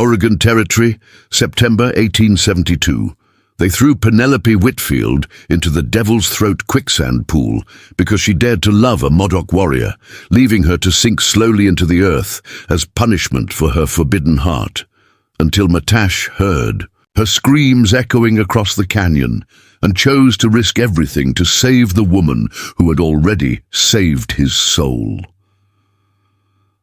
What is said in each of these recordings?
Oregon Territory, September 1872. They threw Penelope Whitfield into the Devil's Throat quicksand pool because she dared to love a Modoc warrior, leaving her to sink slowly into the earth as punishment for her forbidden heart. Until Matash heard, her screams echoing across the canyon, and chose to risk everything to save the woman who had already saved his soul.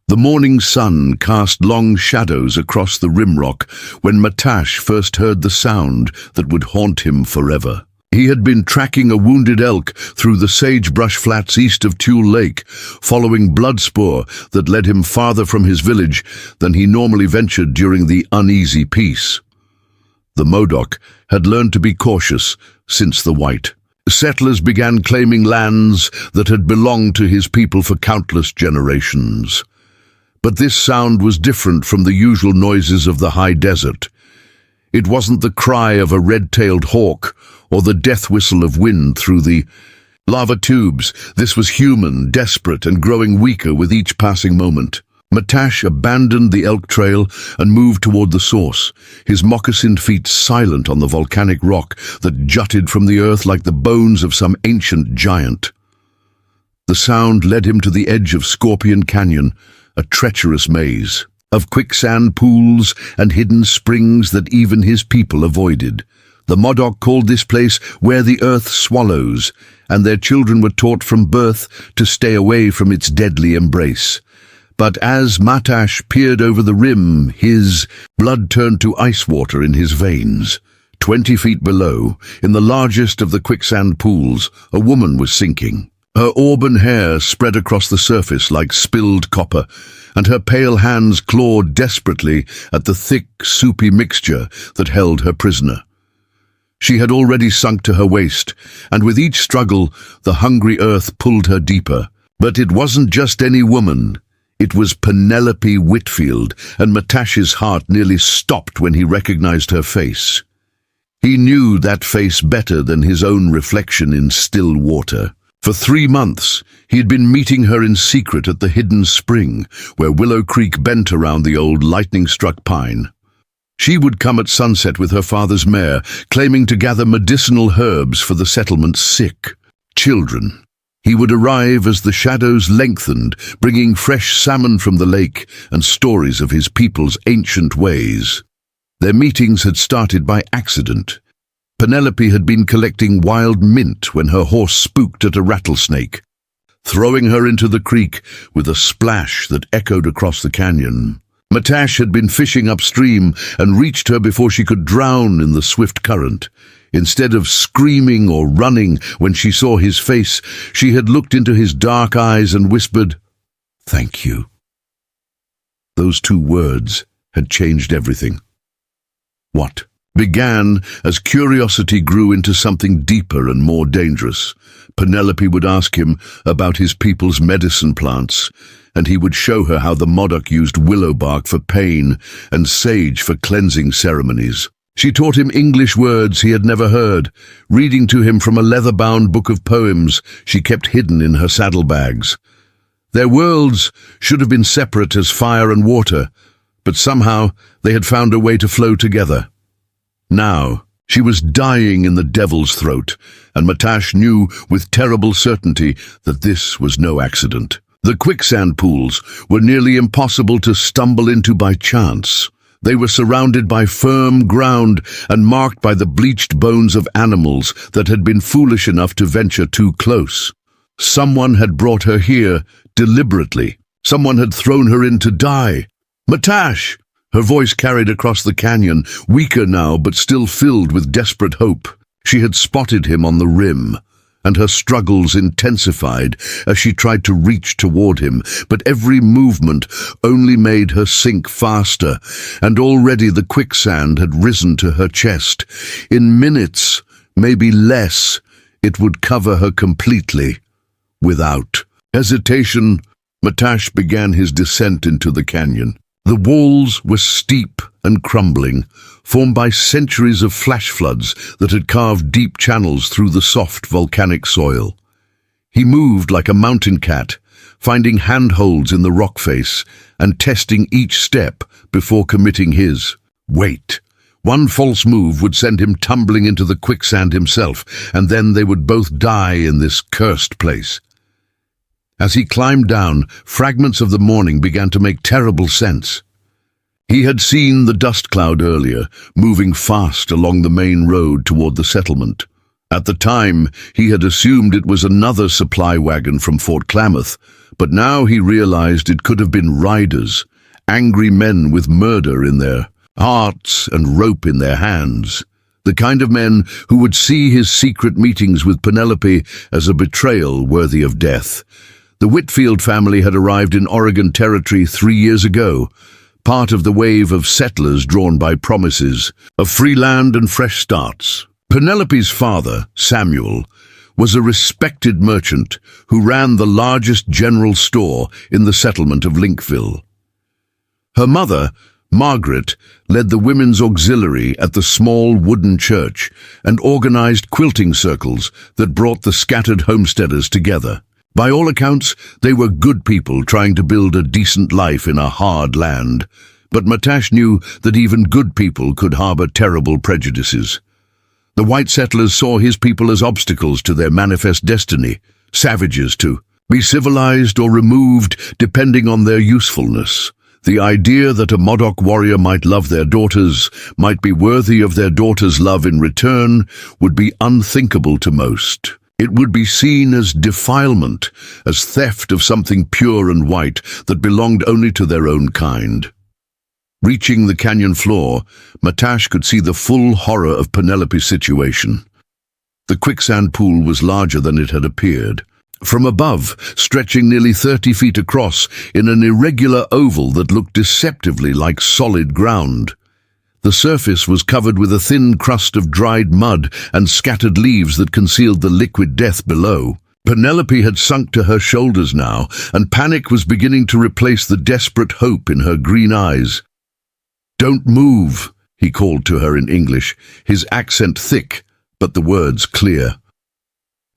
The morning sun cast long shadows across the rimrock when Matash first heard the sound that would haunt him forever. He had been tracking a wounded elk through the sagebrush flats east of Tule Lake, following blood spoor that led him farther from his village than he normally ventured during the uneasy peace. The Modoc had learned to be cautious since the White. Settlers began claiming lands that had belonged to his people for countless generations. But this sound was different from the usual noises of the high desert. It wasn't the cry of a red-tailed hawk or the death whistle of wind through the lava tubes. This was human, desperate, and growing weaker with each passing moment. Matash abandoned the elk trail and moved toward the source, his moccasined feet silent on the volcanic rock that jutted from the earth like the bones of some ancient giant. The sound led him to the edge of Scorpion Canyon, a treacherous maze of quicksand pools and hidden springs that even his people avoided. The Modoc called this place where the earth swallows, and their children were taught from birth to stay away from its deadly embrace. But as Matash peered over the rim, his blood turned to ice water in his veins. 20 feet below, in the largest of the quicksand pools, a woman was sinking. Her auburn hair spread across the surface like spilled copper, and her pale hands clawed desperately at the thick, soupy mixture that held her prisoner. She had already sunk to her waist, and with each struggle, the hungry earth pulled her deeper. But it wasn't just any woman. It was Penelope Whitfield, and Matash's heart nearly stopped when he recognized her face. He knew that face better than his own reflection in still water. For 3 months, he had been meeting her in secret at the hidden spring, where Willow Creek bent around the old lightning-struck pine. She would come at sunset with her father's mare, claiming to gather medicinal herbs for the settlement's sick children. He would arrive as the shadows lengthened, bringing fresh salmon from the lake and stories of his people's ancient ways. Their meetings had started by accident. Penelope had been collecting wild mint when her horse spooked at a rattlesnake, throwing her into the creek with a splash that echoed across the canyon. Matash had been fishing upstream and reached her before she could drown in the swift current. Instead of screaming or running when she saw his face, she had looked into his dark eyes and whispered, "Thank you." Those 2 words had changed everything. What began as curiosity grew into something deeper and more dangerous. Penelope would ask him about his people's medicine plants, and he would show her how the Modoc used willow bark for pain and sage for cleansing ceremonies. She taught him English words he had never heard, reading to him from a leather-bound book of poems she kept hidden in her saddlebags. Their worlds should have been separate as fire and water, but somehow they had found a way to flow together. Now, she was dying in the Devil's Throat, and Matash knew with terrible certainty that this was no accident. The quicksand pools were nearly impossible to stumble into by chance. They were surrounded by firm ground and marked by the bleached bones of animals that had been foolish enough to venture too close. Someone had brought her here deliberately. Someone had thrown her in to die. "Matash!" Her voice carried across the canyon, weaker now but still filled with desperate hope. She had spotted him on the rim, and her struggles intensified as she tried to reach toward him, but every movement only made her sink faster, and already the quicksand had risen to her chest. In minutes, maybe less, it would cover her completely. Without hesitation, Matash began his descent into the canyon. The walls were steep and crumbling, formed by centuries of flash floods that had carved deep channels through the soft volcanic soil. He moved like a mountain cat, finding handholds in the rock face and testing each step before committing his weight. One false move would send him tumbling into the quicksand himself, and then they would both die in this cursed place. As he climbed down, fragments of the morning began to make terrible sense. He had seen the dust cloud earlier, moving fast along the main road toward the settlement. At the time, he had assumed it was another supply wagon from Fort Klamath, but now he realized it could have been riders, angry men with murder in their hearts and rope in their hands. The kind of men who would see his secret meetings with Penelope as a betrayal worthy of death. The Whitfield family had arrived in Oregon Territory 3 years ago, part of the wave of settlers drawn by promises of free land and fresh starts. Penelope's father, Samuel, was a respected merchant who ran the largest general store in the settlement of Linkville. Her mother, Margaret, led the women's auxiliary at the small wooden church and organized quilting circles that brought the scattered homesteaders together. By all accounts, they were good people trying to build a decent life in a hard land, but Matash knew that even good people could harbor terrible prejudices. The white settlers saw his people as obstacles to their manifest destiny, savages to be civilized or removed depending on their usefulness. The idea that a Modoc warrior might love their daughters, might be worthy of their daughters' love in return, would be unthinkable to most. It would be seen as defilement, as theft of something pure and white that belonged only to their own kind. Reaching the canyon floor, Matash could see the full horror of Penelope's situation. The quicksand pool was larger than it had appeared. From above, stretching nearly 30 feet across in an irregular oval that looked deceptively like solid ground. The surface was covered with a thin crust of dried mud and scattered leaves that concealed the liquid death below. Penelope had sunk to her shoulders now, and panic was beginning to replace the desperate hope in her green eyes. "Don't move," he called to her in English, his accent thick, but the words clear.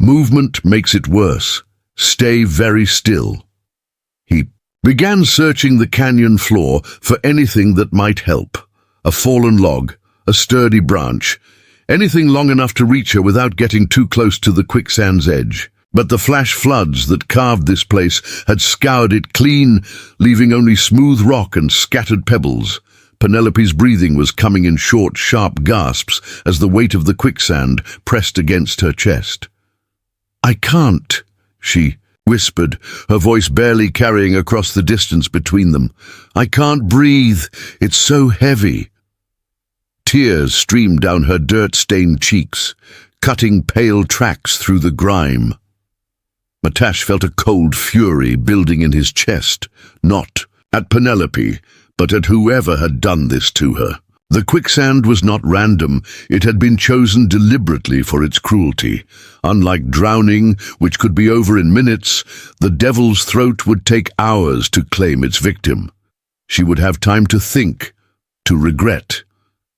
"Movement makes it worse. Stay very still." He began searching the canyon floor for anything that might help. A fallen log, a sturdy branch, anything long enough to reach her without getting too close to the quicksand's edge. But the flash floods that carved this place had scoured it clean, leaving only smooth rock and scattered pebbles. Penelope's breathing was coming in short, sharp gasps as the weight of the quicksand pressed against her chest. "I can't," she whispered, her voice barely carrying across the distance between them. "I can't breathe. It's so heavy." Tears streamed down her dirt-stained cheeks, cutting pale tracks through the grime. Matash felt a cold fury building in his chest, not at Penelope, but at whoever had done this to her. The quicksand was not random. It had been chosen deliberately for its cruelty. Unlike drowning, which could be over in minutes, the devil's throat would take hours to claim its victim. She would have time to think, to regret,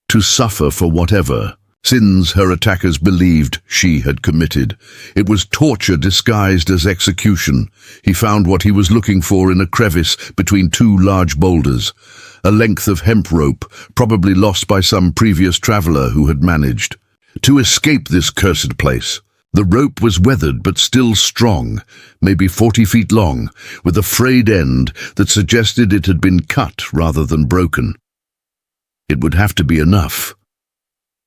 to suffer for whatever sins her attackers believed she had committed. It was torture disguised as execution. He found what he was looking for in a crevice between two large boulders. A length of hemp rope, probably lost by some previous traveler who had managed to escape this cursed place. The rope was weathered but still strong, maybe 40 feet long, with a frayed end that suggested it had been cut rather than broken. It would have to be enough.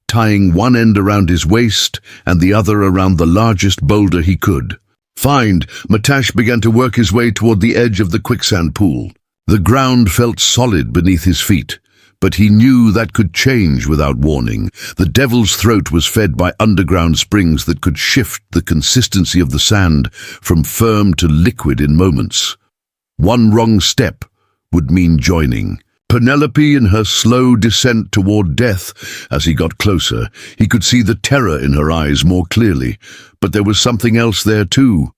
Tying one end around his waist and the other around the largest boulder he could find, Matash began to work his way toward the edge of the quicksand pool. The ground felt solid beneath his feet, but he knew that could change without warning. The devil's throat was fed by underground springs that could shift the consistency of the sand from firm to liquid in moments. One wrong step would mean joining. Penelope in her slow descent toward death. As he got closer, he could see the terror in her eyes more clearly, but there was something else there too.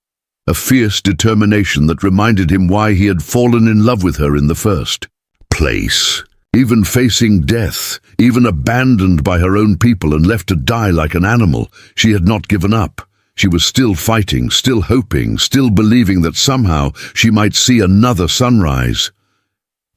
A fierce determination that reminded him why he had fallen in love with her in the first place. Even facing death, even abandoned by her own people and left to die like an animal, she had not given up. She was still fighting, still hoping, still believing that somehow she might see another sunrise.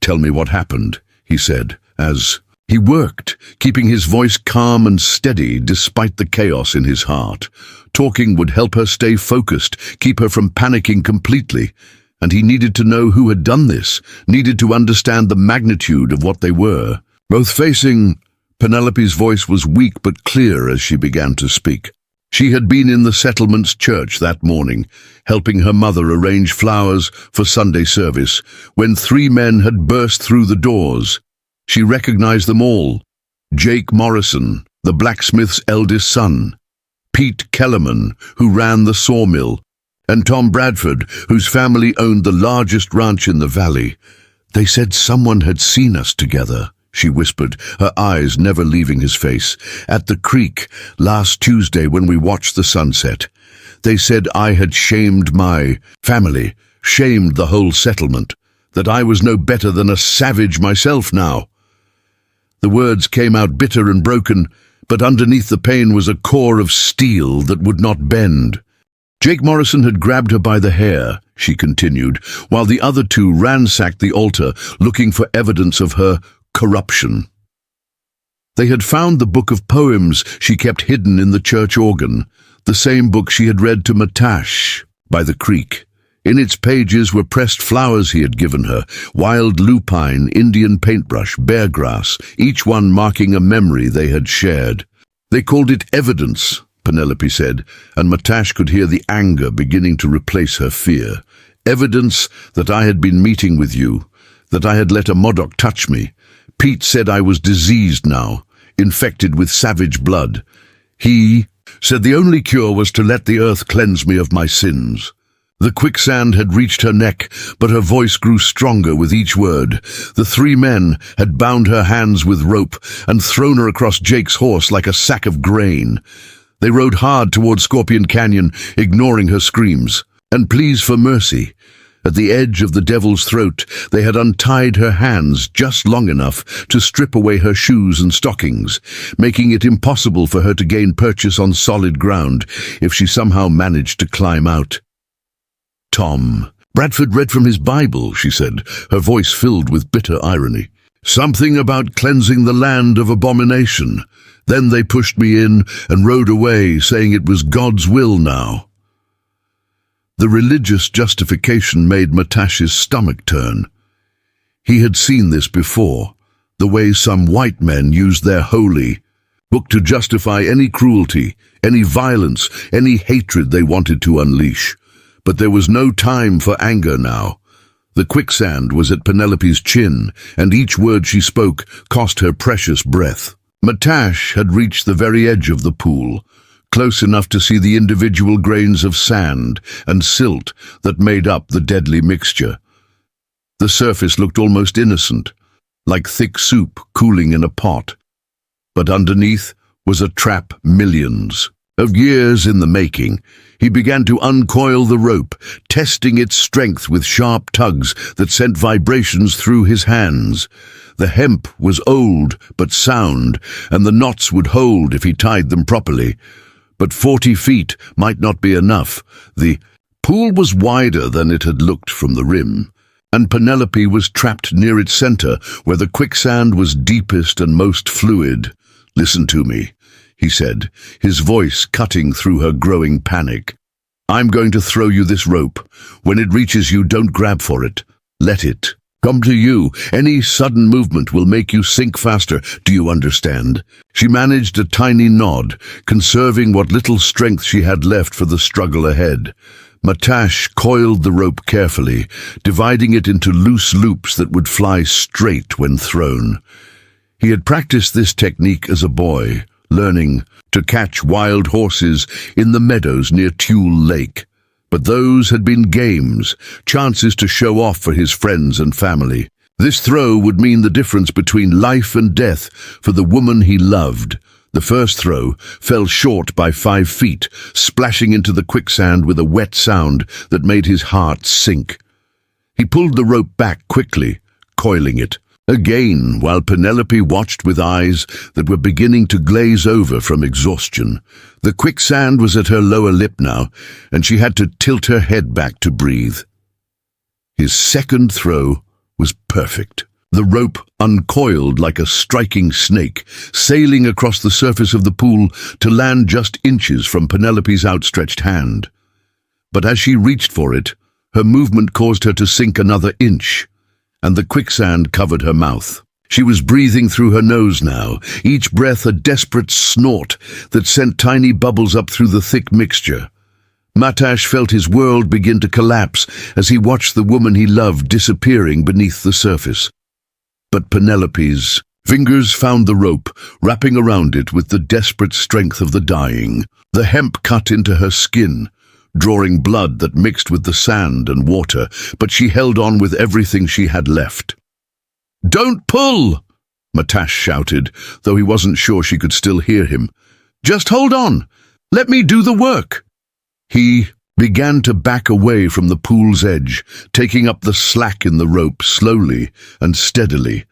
"Tell me what happened," he said, as he worked, keeping his voice calm and steady despite the chaos in his heart. Talking would help her stay focused, keep her from panicking completely. And he needed to know who had done this, needed to understand the magnitude of what they were. Both facing, Penelope's voice was weak but clear as she began to speak. She had been in the settlement's church that morning, helping her mother arrange flowers for Sunday service, when 3 men had burst through the doors. She recognized them all: Jake Morrison, the blacksmith's eldest son; Pete Kellerman, who ran the sawmill; and Tom Bradford, whose family owned the largest ranch in the valley. "They said someone had seen us together," she whispered, her eyes never leaving his face, "at the creek last Tuesday when we watched the sunset. They said I had shamed my family, shamed the whole settlement, that I was no better than a savage myself now." The words came out bitter and broken, but underneath the pain was a core of steel that would not bend. "Jake Morrison had grabbed her by the hair," she continued, while the other 2 ransacked the altar, looking for evidence of her corruption. They had found the book of poems she kept hidden in the church organ, the same book she had read to Matash by the creek. In its pages were pressed flowers he had given her, wild lupine, Indian paintbrush, bear grass, each one marking a memory they had shared. "They called it evidence," Penelope said, and Matash could hear the anger beginning to replace her fear. "Evidence that I had been meeting with you, that I had let a Modoc touch me. Pete said I was diseased now, infected with savage blood. He said the only cure was to let the earth cleanse me of my sins." The quicksand had reached her neck, but her voice grew stronger with each word. The 3 men had bound her hands with rope and thrown her across Jake's horse like a sack of grain. They rode hard toward Scorpion Canyon, ignoring her screams and pleas for mercy. At the edge of the devil's throat, they had untied her hands just long enough to strip away her shoes and stockings, making it impossible for her to gain purchase on solid ground if she somehow managed to climb out. "Tom Bradford read from his Bible," she said, her voice filled with bitter irony. "Something about cleansing the land of abomination. Then they pushed me in and rode away, saying it was God's will now." The religious justification made Matash's stomach turn. He had seen this before, the way some white men used their holy book to justify any cruelty, any violence, any hatred they wanted to unleash. But there was no time for anger now. The quicksand was at Penelope's chin, and each word she spoke cost her precious breath. Matash had reached the very edge of the pool, close enough to see the individual grains of sand and silt that made up the deadly mixture. The surface looked almost innocent, like thick soup cooling in a pot. But underneath was a trap millions of years in the making. He began to uncoil the rope, testing its strength with sharp tugs that sent vibrations through his hands. The hemp was old but sound, and the knots would hold if he tied them properly. But 40 feet might not be enough. The pool was wider than it had looked from the rim, and Penelope was trapped near its center, where the quicksand was deepest and most fluid. "Listen to me," he said, his voice cutting through her growing panic. "I'm going to throw you this rope. When it reaches you, don't grab for it. Let it come to you. Any sudden movement will make you sink faster. Do you understand?" She managed a tiny nod, conserving what little strength she had left for the struggle ahead. Matash coiled the rope carefully, dividing it into loose loops that would fly straight when thrown. He had practiced this technique as a boy, learning to catch wild horses in the meadows near Tule Lake. But those had been games, chances to show off for his friends and family. This throw would mean the difference between life and death for the woman he loved. The first throw fell short by 5 feet, splashing into the quicksand with a wet sound that made his heart sink. He pulled the rope back quickly, coiling it. Again, while Penelope watched with eyes that were beginning to glaze over from exhaustion, the quicksand was at her lower lip now, and she had to tilt her head back to breathe. His second throw was perfect. The rope uncoiled like a striking snake, sailing across the surface of the pool to land just inches from Penelope's outstretched hand. But as she reached for it, her movement caused her to sink another inch, and the quicksand covered her mouth. She was breathing through her nose now, each breath a desperate snort that sent tiny bubbles up through the thick mixture. Matash felt his world begin to collapse as he watched the woman he loved disappearing beneath the surface. But Penelope's fingers found the rope, wrapping around it with the desperate strength of the dying. The hemp cut into her skin, drawing blood that mixed with the sand and water, but she held on with everything she had left. "Don't pull!" Matash shouted, though he wasn't sure she could still hear him. "Just hold on. Let me do the work." He began to back away from the pool's edge, taking up the slack in the rope slowly and steadily.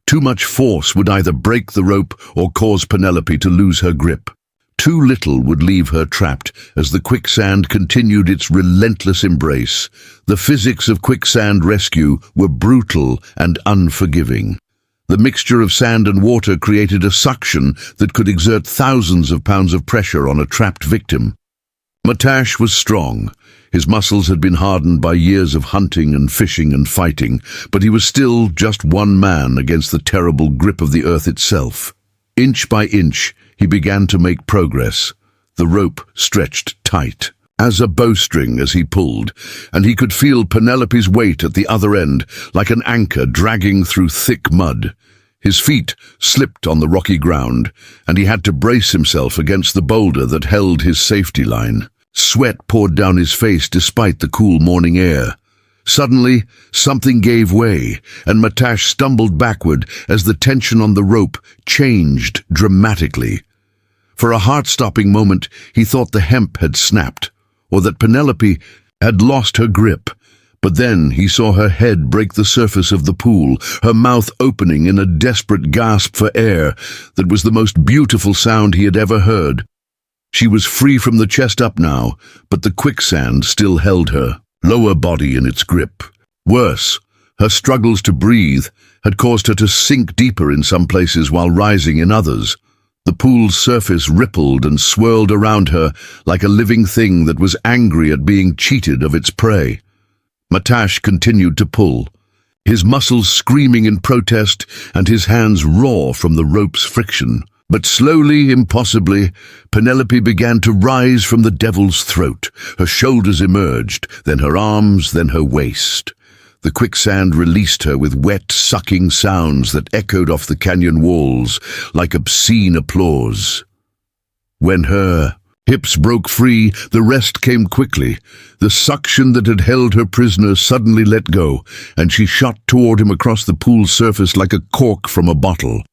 Too much force would either break the rope or cause Penelope to lose her grip. Too little would leave her trapped as the quicksand continued its relentless embrace. The physics of quicksand rescue were brutal and unforgiving. The mixture of sand and water created a suction that could exert thousands of pounds of pressure on a trapped victim. Matash was strong. His muscles had been hardened by years of hunting and fishing and fighting, but he was still just one man against the terrible grip of the earth itself. Inch by inch, he began to make progress. The rope stretched tight, as a bowstring as he pulled, and he could feel Penelope's weight at the other end, like an anchor dragging through thick mud. His feet slipped on the rocky ground, and he had to brace himself against the boulder that held his safety line. Sweat poured down his face despite the cool morning air. Suddenly, something gave way, and Matash stumbled backward as the tension on the rope changed dramatically. For a heart-stopping moment, he thought the hemp had snapped, or that Penelope had lost her grip. But then he saw her head break the surface of the pool, her mouth opening in a desperate gasp for air that was the most beautiful sound he had ever heard. She was free from the chest up now, but the quicksand still held her, lower body in its grip. Worse, her struggles to breathe had caused her to sink deeper in some places while rising in others. The pool's surface rippled and swirled around her like a living thing that was angry at being cheated of its prey. Matash continued to pull, his muscles screaming in protest and his hands raw from the rope's friction. But slowly, impossibly, Penelope began to rise from the devil's throat. Her shoulders emerged, then her arms, then her waist. The quicksand released her with wet, sucking sounds that echoed off the canyon walls like obscene applause. When her hips broke free, the rest came quickly. The suction that had held her prisoner suddenly let go, and she shot toward him across the pool's surface like a cork from a bottle.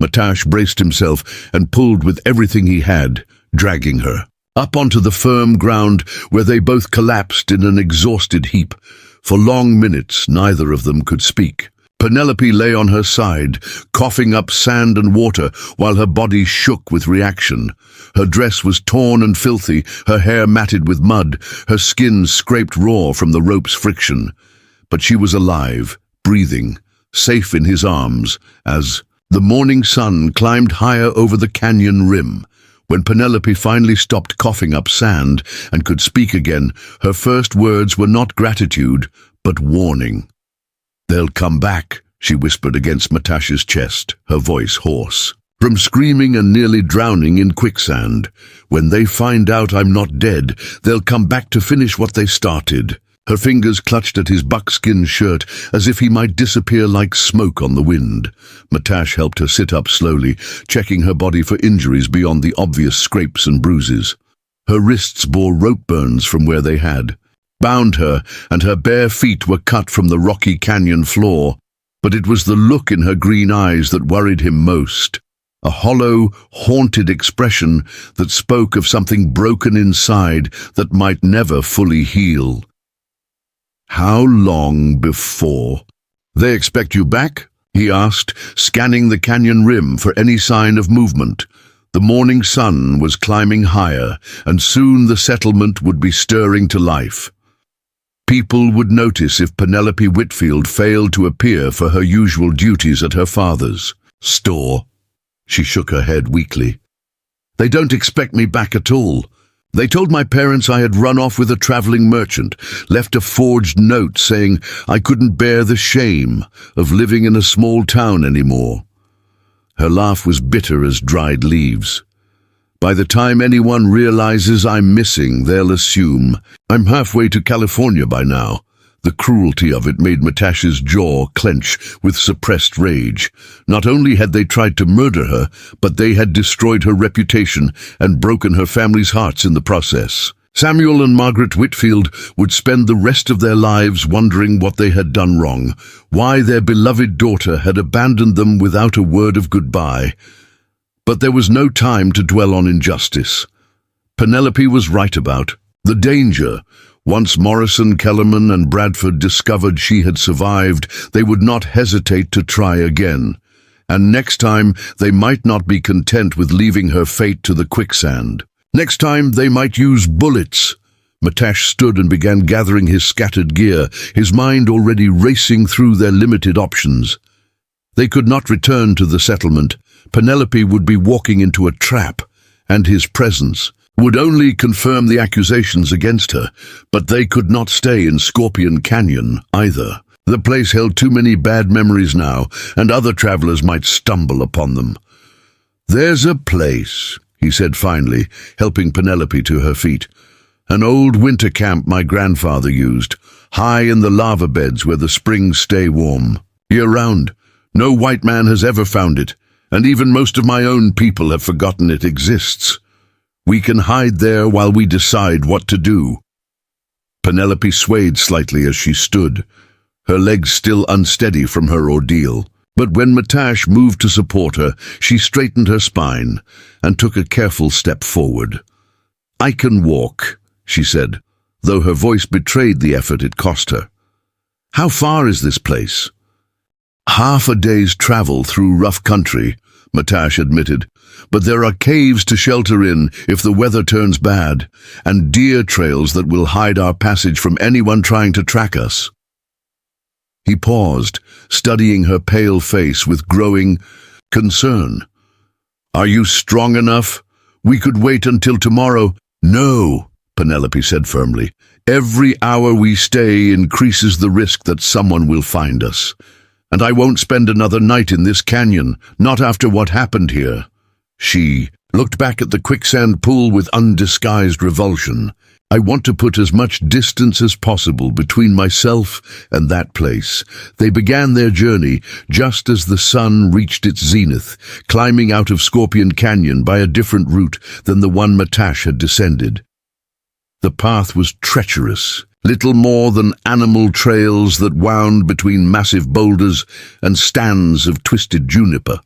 Matash braced himself and pulled with everything he had, dragging her up onto the firm ground where they both collapsed in an exhausted heap. For long minutes, neither of them could speak. Penelope lay on her side, coughing up sand and water while her body shook with reaction. Her dress was torn and filthy, her hair matted with mud, her skin scraped raw from the rope's friction. But she was alive, breathing, safe in his arms, as the morning sun climbed higher over the canyon rim. When Penelope finally stopped coughing up sand and could speak again, her first words were not gratitude, but warning. "They'll come back," she whispered against Matash's chest, her voice hoarse. "From screaming and nearly drowning in quicksand. When they find out I'm not dead, they'll come back to finish what they started." Her fingers clutched at his buckskin shirt as if he might disappear like smoke on the wind. Matash helped her sit up slowly, checking her body for injuries beyond the obvious scrapes and bruises. Her wrists bore rope burns from where they had bound her, and her bare feet were cut from the rocky canyon floor. But it was the look in her green eyes that worried him most. A hollow, haunted expression that spoke of something broken inside that might never fully heal. "How long before?" "They expect you back?" he asked, scanning the canyon rim for any sign of movement. The morning sun was climbing higher, and soon the settlement would be stirring to life. People would notice if Penelope Whitfield failed to appear for her usual duties at her father's store. She shook her head weakly. They don't expect me back at all. They told my parents I had run off with a traveling merchant, left a forged note saying I couldn't bear the shame of living in a small town anymore. Her laugh was bitter as dried leaves. By the time anyone realizes I'm missing, they'll assume I'm halfway to California by now. The cruelty of it made Matash's jaw clench with suppressed rage. Not only had they tried to murder her, but they had destroyed her reputation and broken her family's hearts in the process. Samuel and Margaret Whitfield would spend the rest of their lives wondering what they had done wrong, why their beloved daughter had abandoned them without a word of goodbye. But there was no time to dwell on injustice. Penelope was right about the danger. Once Morrison, Kellerman, and Bradford discovered she had survived, they would not hesitate to try again. And next time, they might not be content with leaving her fate to the quicksand. Next time, they might use bullets. Matash stood and began gathering his scattered gear, his mind already racing through their limited options. They could not return to the settlement. Penelope would be walking into a trap, and his presence would only confirm the accusations against her, but they could not stay in Scorpion Canyon either. The place held too many bad memories now, and other travelers might stumble upon them. "There's a place," he said finally, helping Penelope to her feet. "An old winter camp my grandfather used, high in the lava beds where the springs stay warm. Year-round. No white man has ever found it, and even most of my own people have forgotten it exists. We can hide there while we decide what to do." Penelope swayed slightly as she stood, her legs still unsteady from her ordeal. But when Matash moved to support her, she straightened her spine and took a careful step forward. "I can walk," she said, though her voice betrayed the effort it cost her. "How far is this place?" "Half a day's travel through rough country," Matash admitted, "but there are caves to shelter in if the weather turns bad, and deer trails that will hide our passage from anyone trying to track us." He paused, studying her pale face with growing concern. "Are you strong enough? We could wait until tomorrow." "No," Penelope said firmly. "Every hour we stay increases the risk that someone will find us. And I won't spend another night in this canyon, not after what happened here." She looked back at the quicksand pool with undisguised revulsion. "I want to put as much distance as possible between myself and that place." They began their journey just as the sun reached its zenith, climbing out of Scorpion Canyon by a different route than the one Matash had descended. The path was treacherous, little more than animal trails that wound between massive boulders and stands of twisted juniper.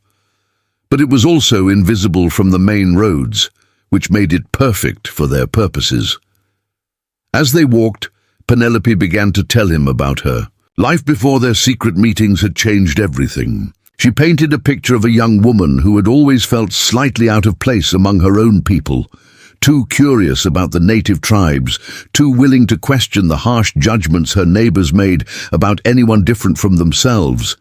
But it was also invisible from the main roads, which made it perfect for their purposes. As they walked, Penelope began to tell him about her. Life before their secret meetings had changed everything. She painted a picture of a young woman who had always felt slightly out of place among her own people, too curious about the native tribes, too willing to question the harsh judgments her neighbors made about anyone different from themselves.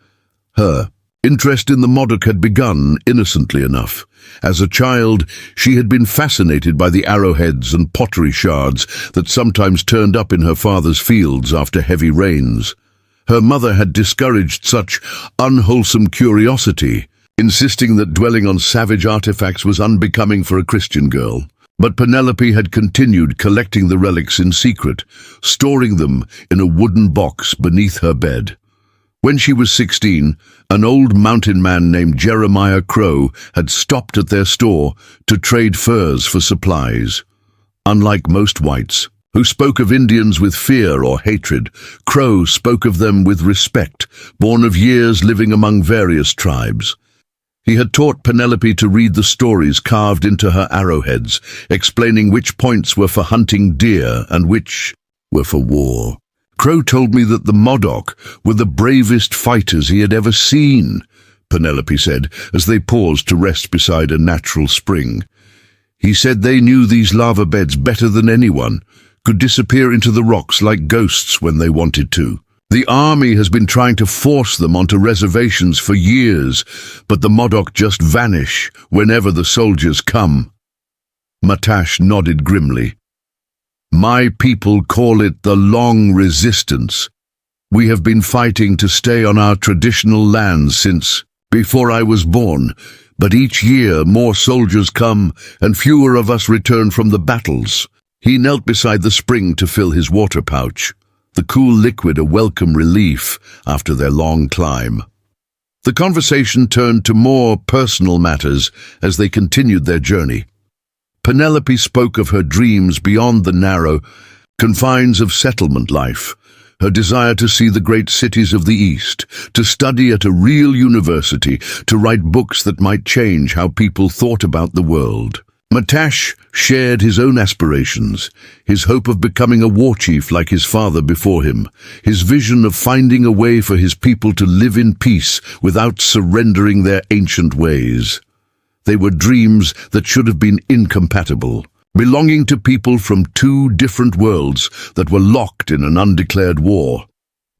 Her interest in the Modoc had begun innocently enough. As a child, she had been fascinated by the arrowheads and pottery shards that sometimes turned up in her father's fields after heavy rains. Her mother had discouraged such unwholesome curiosity, insisting that dwelling on savage artifacts was unbecoming for a Christian girl. But Penelope had continued collecting the relics in secret, storing them in a wooden box beneath her bed. When she was 16, an old mountain man named Jeremiah Crow had stopped at their store to trade furs for supplies. Unlike most whites, who spoke of Indians with fear or hatred, Crow spoke of them with respect, born of years living among various tribes. He had taught Penelope to read the stories carved into her arrowheads, explaining which points were for hunting deer and which were for war. Crow told me that the Modoc were the bravest fighters he had ever seen, Penelope said, as they paused to rest beside a natural spring. He said they knew these lava beds better than anyone, could disappear into the rocks like ghosts when they wanted to. The army has been trying to force them onto reservations for years, but the Modoc just vanish whenever the soldiers come. Matash nodded grimly. My people call it the Long Resistance. We have been fighting to stay on our traditional lands since before I was born, but each year more soldiers come and fewer of us return from the battles. He knelt beside the spring to fill his water pouch, the cool liquid a welcome relief after their long climb. The conversation turned to more personal matters as they continued their journey. Penelope spoke of her dreams beyond the narrow confines of settlement life, her desire to see the great cities of the East, to study at a real university, to write books that might change how people thought about the world. Matash shared his own aspirations, his hope of becoming a war chief like his father before him, his vision of finding a way for his people to live in peace without surrendering their ancient ways. They were dreams that should have been incompatible, belonging to people from two different worlds that were locked in an undeclared war.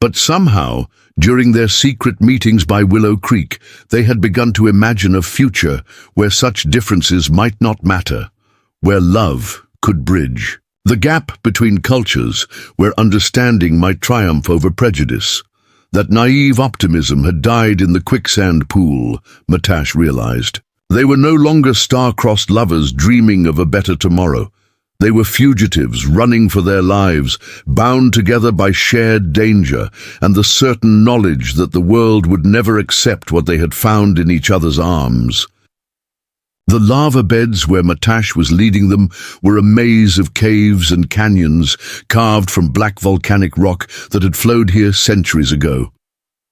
But somehow, during their secret meetings by Willow Creek, they had begun to imagine a future where such differences might not matter, where love could bridge. The gap between cultures, where understanding might triumph over prejudice. That naive optimism had died in the quicksand pool, Matash realized. They were no longer star-crossed lovers dreaming of a better tomorrow. They were fugitives running for their lives, bound together by shared danger and the certain knowledge that the world would never accept what they had found in each other's arms. The lava beds where Matash was leading them were a maze of caves and canyons carved from black volcanic rock that had flowed here centuries ago.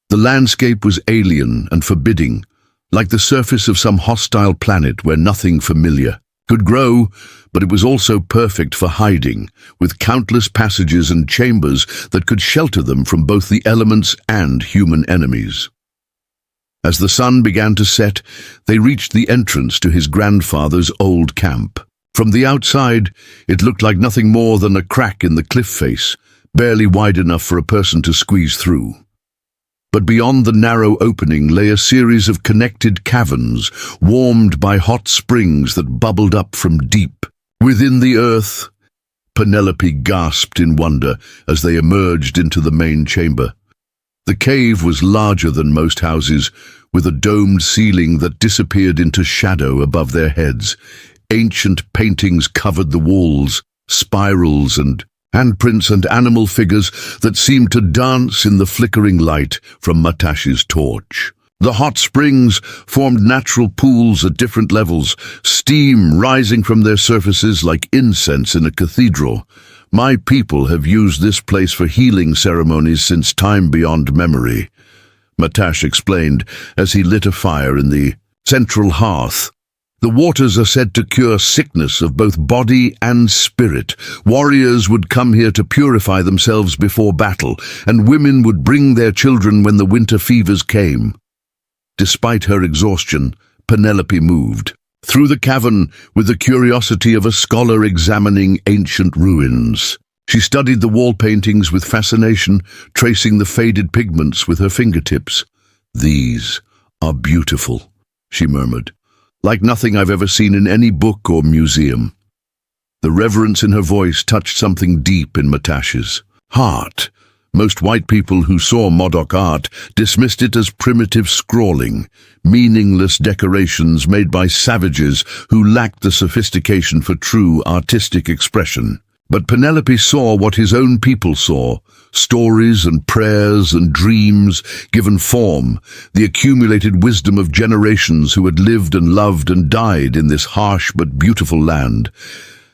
The landscape was alien and forbidding, like the surface of some hostile planet where nothing familiar could grow, but it was also perfect for hiding, with countless passages and chambers that could shelter them from both the elements and human enemies. As the sun began to set, they reached the entrance to his grandfather's old camp. From the outside, it looked like nothing more than a crack in the cliff face, barely wide enough for a person to squeeze through. But beyond the narrow opening lay a series of connected caverns, warmed by hot springs that bubbled up from deep within the earth. Penelope gasped in wonder as they emerged into the main chamber. The cave was larger than most houses, with a domed ceiling that disappeared into shadow above their heads. Ancient paintings covered the walls, spirals and handprints and animal figures that seemed to dance in the flickering light from Matash's torch. The hot springs formed natural pools at different levels, steam rising from their surfaces like incense in a cathedral. My people have used this place for healing ceremonies since time beyond memory, Matash explained as he lit a fire in the central hearth. The waters are said to cure sickness of both body and spirit. Warriors would come here to purify themselves before battle, and women would bring their children when the winter fevers came. Despite her exhaustion, Penelope moved through the cavern with the curiosity of a scholar examining ancient ruins. She studied the wall paintings with fascination, tracing the faded pigments with her fingertips. "These are beautiful," she murmured. "Like nothing I've ever seen in any book or museum." The reverence in her voice touched something deep in Matash's heart. Most white people who saw Modoc art dismissed it as primitive scrawling, meaningless decorations made by savages who lacked the sophistication for true artistic expression. But Penelope saw what his own people saw, stories and prayers and dreams given form, the accumulated wisdom of generations who had lived and loved and died in this harsh but beautiful land.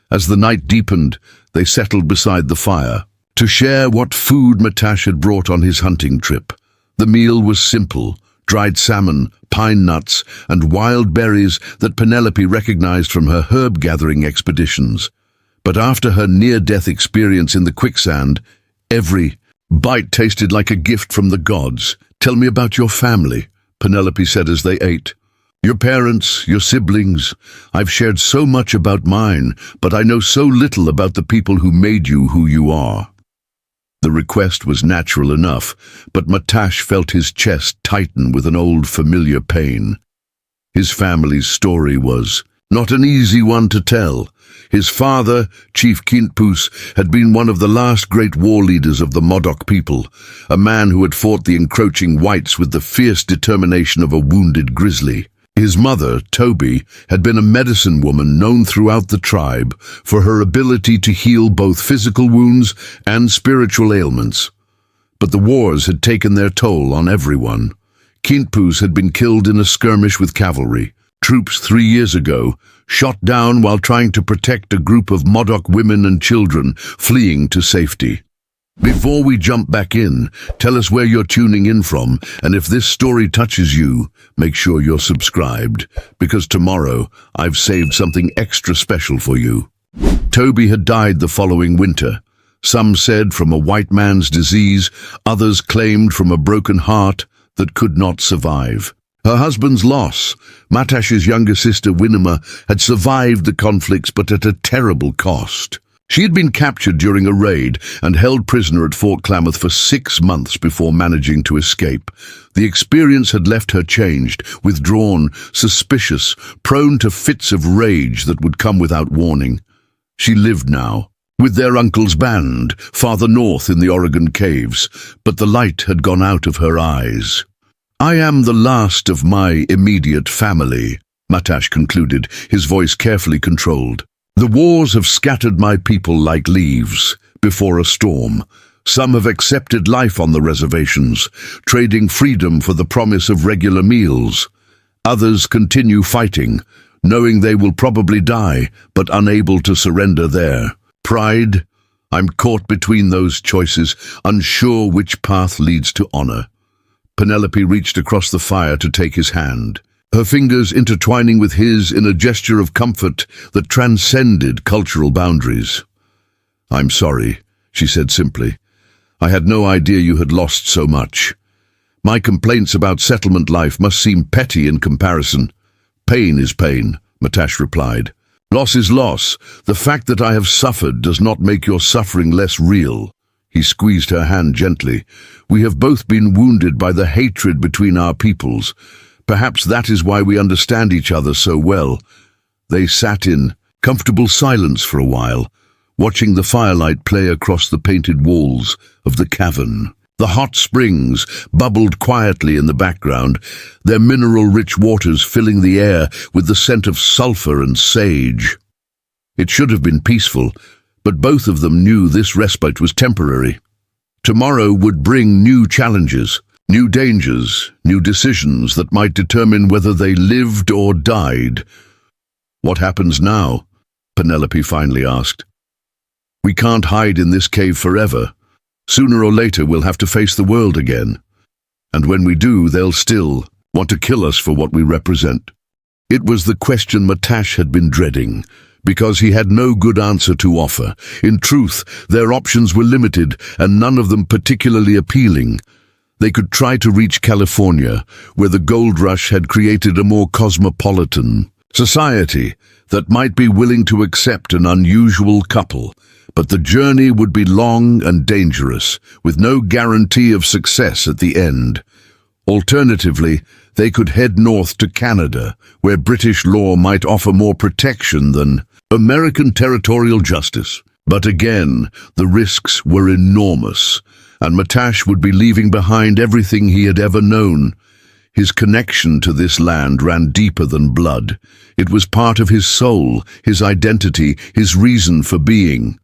As the night deepened, they settled beside the fire to share what food Matash had brought on his hunting trip. The meal was simple: dried salmon, pine nuts, and wild berries that Penelope recognized from her herb-gathering expeditions. But after her near-death experience in the quicksand, every Bite tasted like a gift from the gods. Tell me about your family, Penelope said as they ate. Your parents, your siblings. I've shared so much about mine, but I know so little about the people who made you who you are. The request was natural enough, but Matash felt his chest tighten with an old familiar pain. His family's story was not an easy one to tell. His father, Chief Kintpus, had been one of the last great war leaders of the Modoc people, a man who had fought the encroaching whites with the fierce determination of a wounded grizzly. His mother, Toby, had been a medicine woman known throughout the tribe for her ability to heal both physical wounds and spiritual ailments. But the wars had taken their toll on everyone. Kintpus had been killed in a skirmish with cavalry. Troops 3 years ago, shot down while trying to protect a group of Modoc women and children fleeing to safety. Before we jump back in, tell us where you're tuning in from, and if this story touches you, make sure you're subscribed, because tomorrow I've saved something extra special for you. Toby had died the following winter. Some said from a white man's disease, others claimed from a broken heart that could not survive. Her husband's loss, Matash's younger sister Winema, had survived the conflicts but at a terrible cost. She had been captured during a raid and held prisoner at Fort Klamath for 6 months before managing to escape. The experience had left her changed, withdrawn, suspicious, prone to fits of rage that would come without warning. She lived now, with their uncle's band, farther north in the Oregon caves, but the light had gone out of her eyes. I am the last of my immediate family, Matash concluded, his voice carefully controlled. The wars have scattered my people like leaves before a storm. Some have accepted life on the reservations, trading freedom for the promise of regular meals. Others continue fighting, knowing they will probably die, but unable to surrender their pride. I'm caught between those choices, unsure which path leads to honor. Penelope reached across the fire to take his hand, her fingers intertwining with his in a gesture of comfort that transcended cultural boundaries. I'm sorry, she said simply. I had no idea you had lost so much. My complaints about settlement life must seem petty in comparison. Pain is pain, Matash replied. Loss is loss. The fact that I have suffered does not make your suffering less real. He squeezed her hand gently. We have both been wounded by the hatred between our peoples. Perhaps that is why we understand each other so well. They sat in comfortable silence for a while, watching the firelight play across the painted walls of the cavern. The hot springs bubbled quietly in the background, their mineral-rich waters filling the air with the scent of sulfur and sage. It should have been peaceful, but both of them knew this respite was temporary. Tomorrow would bring new challenges, new dangers, new decisions that might determine whether they lived or died. What happens now? Penelope finally asked. We can't hide in this cave forever. Sooner or later we'll have to face the world again. And when we do, they'll still want to kill us for what we represent. It was the question Matash had been dreading, because he had no good answer to offer. In truth, their options were limited, and none of them particularly appealing. They could try to reach California, where the gold rush had created a more cosmopolitan society that might be willing to accept an unusual couple, but the journey would be long and dangerous, with no guarantee of success at the end. Alternatively, they could head north to Canada, where British law might offer more protection than American territorial justice. But again, the risks were enormous, and Matash would be leaving behind everything he had ever known. His connection to this land ran deeper than blood. It was part of his soul, his identity, his reason for being.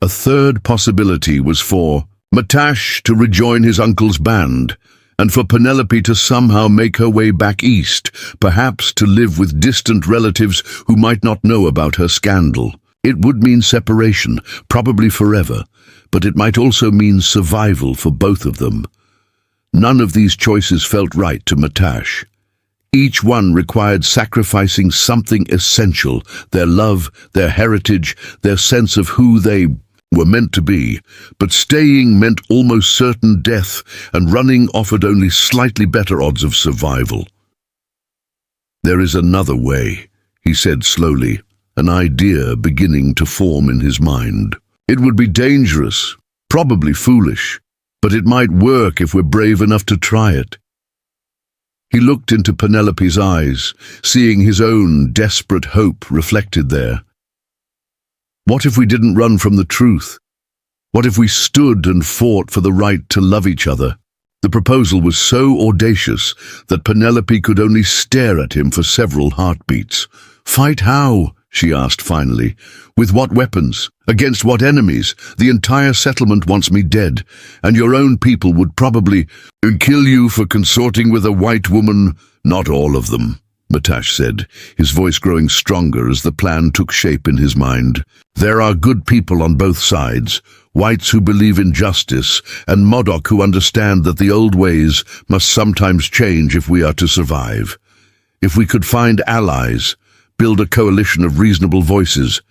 A third possibility was for Matash to rejoin his uncle's band, and for Penelope to somehow make her way back east, perhaps to live with distant relatives who might not know about her scandal. It would mean separation, probably forever, but it might also mean survival for both of them. None of these choices felt right to Matash. Each one required sacrificing something essential, their love, their heritage, their sense of who they were meant to be, but staying meant almost certain death, and running offered only slightly better odds of survival. "There is another way," he said slowly, an idea beginning to form in his mind. "It would be dangerous, probably foolish, but it might work if we're brave enough to try it." He looked into Penelope's eyes, seeing his own desperate hope reflected there. What if we didn't run from the truth? What if we stood and fought for the right to love each other? The proposal was so audacious that Penelope could only stare at him for several heartbeats. "Fight how?" she asked finally. "With what weapons? Against what enemies? The entire settlement wants me dead, and your own people would probably kill you for consorting with a white woman." "Not all of them," Matash said, his voice growing stronger as the plan took shape in his mind. "There are good people on both sides, whites who believe in justice, and Modoc who understand that the old ways must sometimes change if we are to survive. If we could find allies, build a coalition of reasonable voices,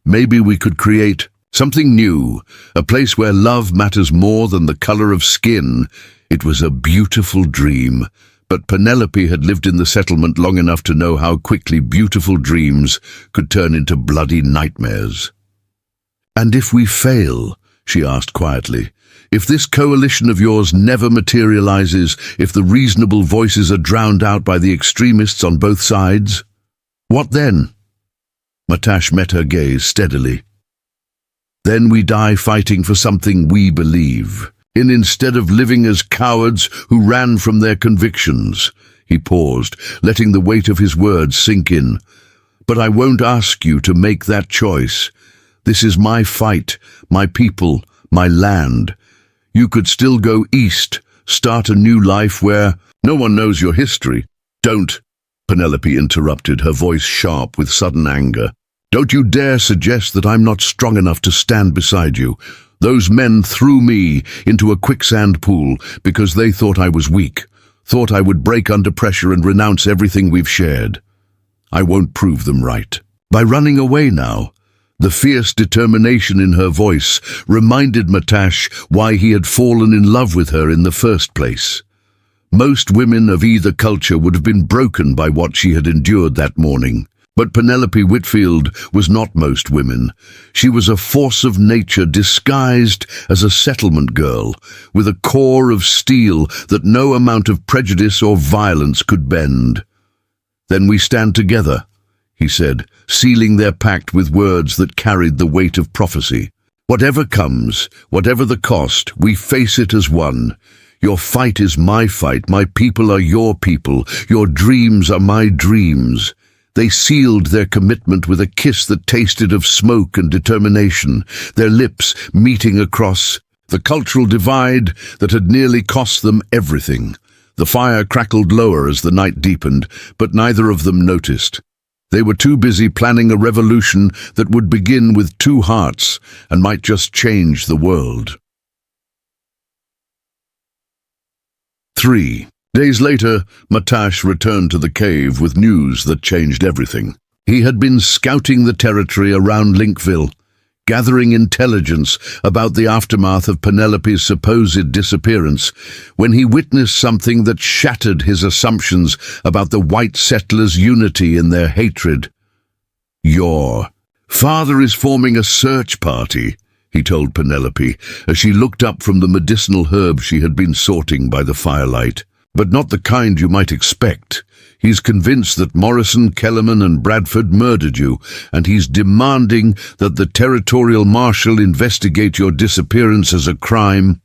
maybe we could create something new, a place where love matters more than the color of skin." It was a beautiful dream, but Penelope had lived in the settlement long enough to know how quickly beautiful dreams could turn into bloody nightmares. "And if we fail?" she asked quietly. "If this coalition of yours never materializes, if the reasonable voices are drowned out by the extremists on both sides? What then?" Matash met her gaze steadily. "Then we die fighting for something we believe in instead of living as cowards who ran from their convictions." He paused, letting the weight of his words sink in. "But I won't ask you to make that choice. This is my fight, my people, my land. You could still go east, start a new life where no one knows your history." "Don't," Penelope interrupted, her voice sharp with sudden anger. "Don't you dare suggest that I'm not strong enough to stand beside you. Those men threw me into a quicksand pool because they thought I was weak, thought I would break under pressure and renounce everything we've shared. I won't prove them right. By running away now." The fierce determination in her voice reminded Matash why he had fallen in love with her in the first place. Most women of either culture would have been broken by what she had endured that morning. But Penelope Whitfield was not most women. She was a force of nature disguised as a settlement girl, with a core of steel that no amount of prejudice or violence could bend. "Then we stand together," he said, sealing their pact with words that carried the weight of prophecy. "Whatever comes, whatever the cost, we face it as one. Your fight is my fight, my people are your people, your dreams are my dreams." They sealed their commitment with a kiss that tasted of smoke and determination, their lips meeting across the cultural divide that had nearly cost them everything. The fire crackled lower as the night deepened, but neither of them noticed. They were too busy planning a revolution that would begin with two hearts and might just change the world. 3 days later, Matash returned to the cave with news that changed everything. He had been scouting the territory around Linkville, gathering intelligence about the aftermath of Penelope's supposed disappearance, when he witnessed something that shattered his assumptions about the white settlers' unity in their hatred. "Your father is forming a search party," he told Penelope, as she looked up from the medicinal herbs she had been sorting by the firelight. "But not the kind you might expect. He's convinced that Morrison, Kellerman and Bradford murdered you, and he's demanding that the territorial marshal investigate your disappearance as a crime."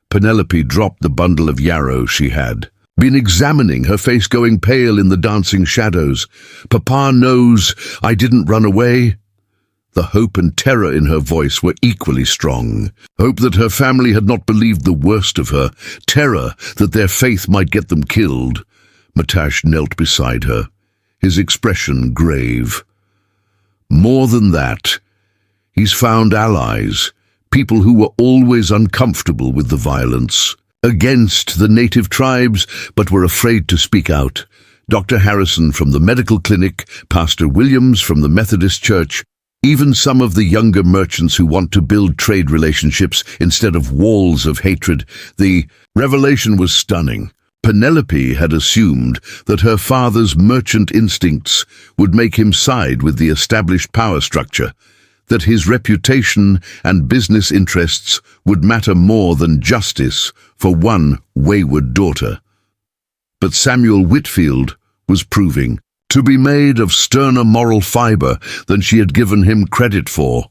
Penelope dropped the bundle of yarrow she had been examining, her face going pale in the dancing shadows. "Papa knows I didn't run away." The hope and terror in her voice were equally strong. Hope that her family had not believed the worst of her, terror that their faith might get them killed. Matash knelt beside her, his expression grave. "More than that, he's found allies, people who were always uncomfortable with the violence, against the native tribes but were afraid to speak out. Dr. Harrison from the medical clinic, Pastor Williams from the Methodist Church, Even some of the younger merchants who want to build trade relationships instead of walls of hatred. The revelation was stunning. Penelope had assumed that her father's merchant instincts would make him side with the established power structure, that his reputation and business interests would matter more than justice for one wayward daughter. But Samuel Whitfield was proving to be made of sterner moral fiber than she had given him credit for.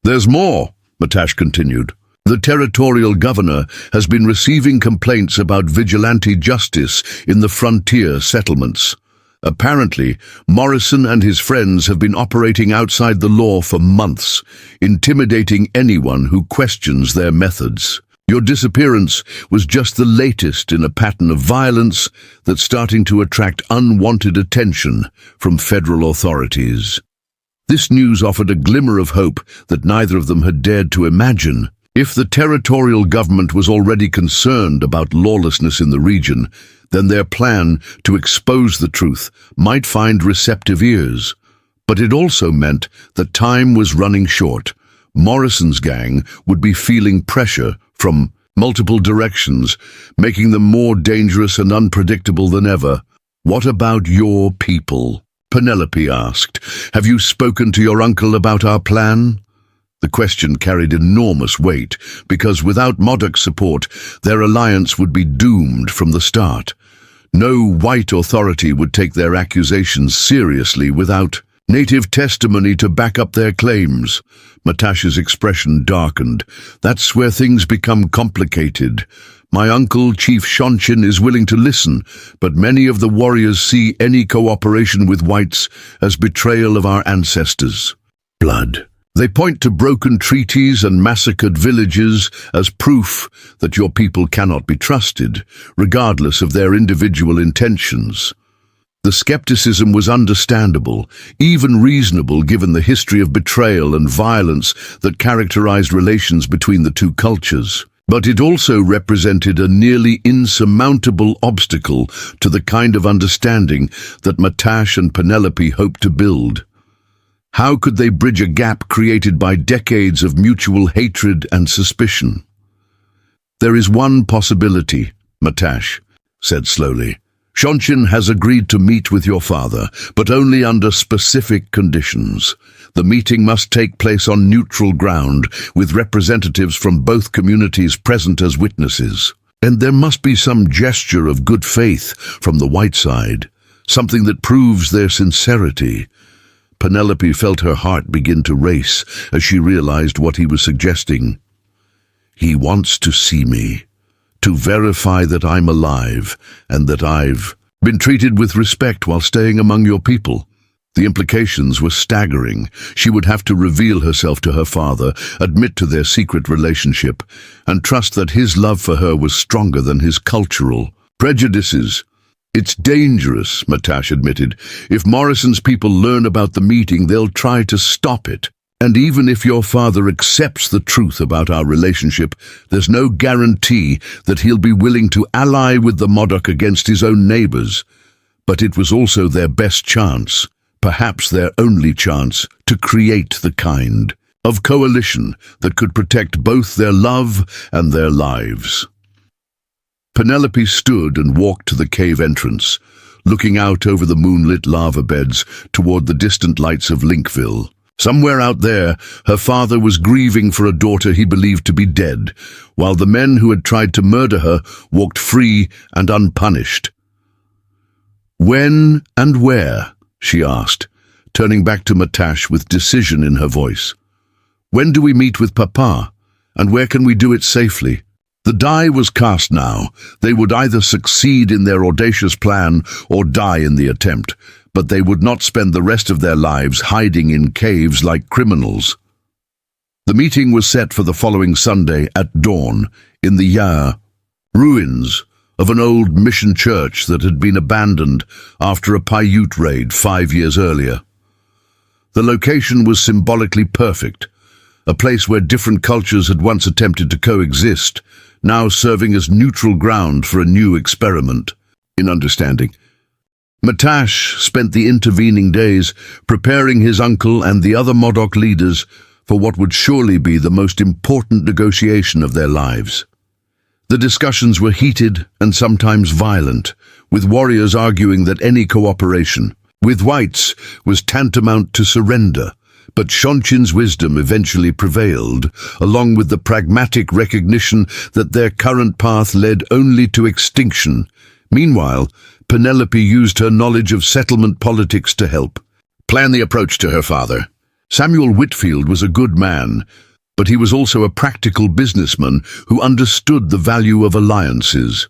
"There's more," Matash continued. "The territorial governor has been receiving complaints about vigilante justice in the frontier settlements. Apparently, Morrison and his friends have been operating outside the law for months, intimidating anyone who questions their methods. Your disappearance was just the latest in a pattern of violence that's starting to attract unwanted attention from federal authorities." This news offered a glimmer of hope that neither of them had dared to imagine. If the territorial government was already concerned about lawlessness in the region, then their plan to expose the truth might find receptive ears. But it also meant that time was running short. Morrison's gang would be feeling pressure from multiple directions, making them more dangerous and unpredictable than ever. "What about your people?" Penelope asked. "Have you spoken to your uncle about our plan?" The question carried enormous weight, because without Modoc's support, their alliance would be doomed from the start. No white authority would take their accusations seriously without native testimony to back up their claims. Matash's expression darkened. "That's where things become complicated. My uncle, Chief Shonchin, is willing to listen, but many of the warriors see any cooperation with whites as betrayal of our ancestors. Blood. They point to broken treaties and massacred villages as proof that your people cannot be trusted, regardless of their individual intentions." The skepticism was understandable, even reasonable given the history of betrayal and violence that characterized relations between the two cultures. But it also represented a nearly insurmountable obstacle to the kind of understanding that Matash and Penelope hoped to build. How could they bridge a gap created by decades of mutual hatred and suspicion? "There is one possibility," Matash said slowly. "Shonchin has agreed to meet with your father, but only under specific conditions. The meeting must take place on neutral ground, with representatives from both communities present as witnesses. And there must be some gesture of good faith from the white side, something that proves their sincerity." Penelope felt her heart begin to race as she realized what he was suggesting. "He wants to see me, to verify that I'm alive and that I've been treated with respect while staying among your people." The implications were staggering. She would have to reveal herself to her father, admit to their secret relationship, and trust that his love for her was stronger than his cultural prejudices. "It's dangerous," Matash admitted. "If Morrison's people learn about the meeting, they'll try to stop it. And even if your father accepts the truth about our relationship, there's no guarantee that he'll be willing to ally with the Modoc against his own neighbors. But it was also their best chance, perhaps their only chance, to create the kind of coalition that could protect both their love and their lives." Penelope stood and walked to the cave entrance, looking out over the moonlit lava beds toward the distant lights of Linkville. Somewhere out there, her father was grieving for a daughter he believed to be dead, while the men who had tried to murder her walked free and unpunished. "When and where?" she asked, turning back to Matash with decision in her voice. "When do we meet with Papa, and where can we do it safely?" The die was cast now. They would either succeed in their audacious plan or die in the attempt, but they would not spend the rest of their lives hiding in caves like criminals. The meeting was set for the following Sunday at dawn in the ruins of an old mission church that had been abandoned after a Paiute raid 5 years earlier. The location was symbolically perfect, a place where different cultures had once attempted to coexist, now serving as neutral ground for a new experiment in understanding. Matash spent the intervening days preparing his uncle and the other Modoc leaders for what would surely be the most important negotiation of their lives. The discussions were heated and sometimes violent, with warriors arguing that any cooperation with whites was tantamount to surrender. But Shonchin's wisdom eventually prevailed, along with the pragmatic recognition that their current path led only to extinction. Meanwhile, Penelope used her knowledge of settlement politics to help plan the approach to her father. Samuel Whitfield was a good man, but he was also a practical businessman who understood the value of alliances.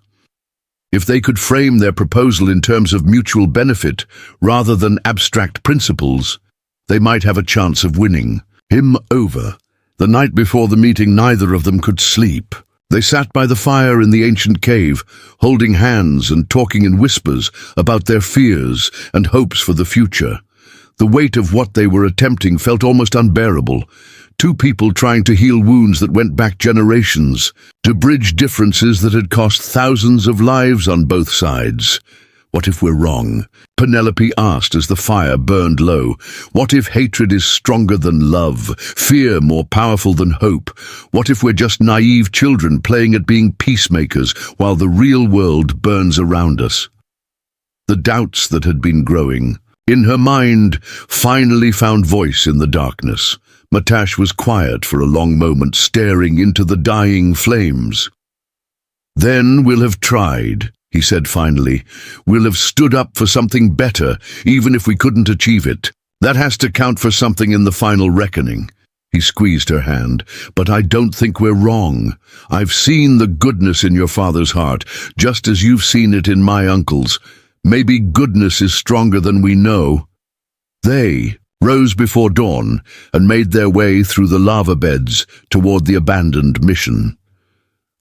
If they could frame their proposal in terms of mutual benefit rather than abstract principles, they might have a chance of winning him over. The night before the meeting, neither of them could sleep. They sat by the fire in the ancient cave, holding hands and talking in whispers about their fears and hopes for the future. The weight of what they were attempting felt almost unbearable. Two people trying to heal wounds that went back generations, to bridge differences that had cost thousands of lives on both sides. What if we're wrong? Penelope asked as the fire burned low. What if hatred is stronger than love, fear more powerful than hope? What if we're just naive children playing at being peacemakers while the real world burns around us? The doubts that had been growing in her mind finally found voice in the darkness. Matash was quiet for a long moment, staring into the dying flames. "Then we'll have tried," he said finally. "We'll have stood up for something better, even if we couldn't achieve it. That has to count for something in the final reckoning." He squeezed her hand. "But I don't think we're wrong. I've seen the goodness in your father's heart, just as you've seen it in my uncle's. Maybe goodness is stronger than we know." They rose before dawn and made their way through the lava beds toward the abandoned mission.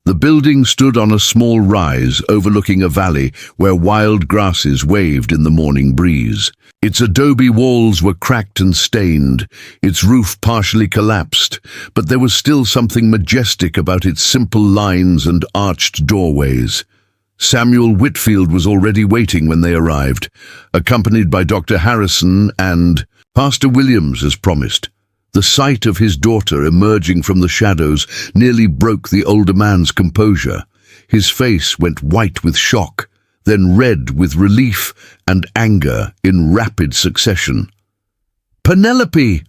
The building stood on a small rise overlooking a valley where wild grasses waved in the morning breeze. Its adobe walls were cracked and stained, its roof partially collapsed, but there was still something majestic about its simple lines and arched doorways. Samuel Whitfield was already waiting when they arrived, accompanied by Dr. Harrison and Pastor Williams, as promised. The sight of his daughter emerging from the shadows nearly broke the older man's composure. His face went white with shock, then red with relief and anger in rapid succession. "Penelope!"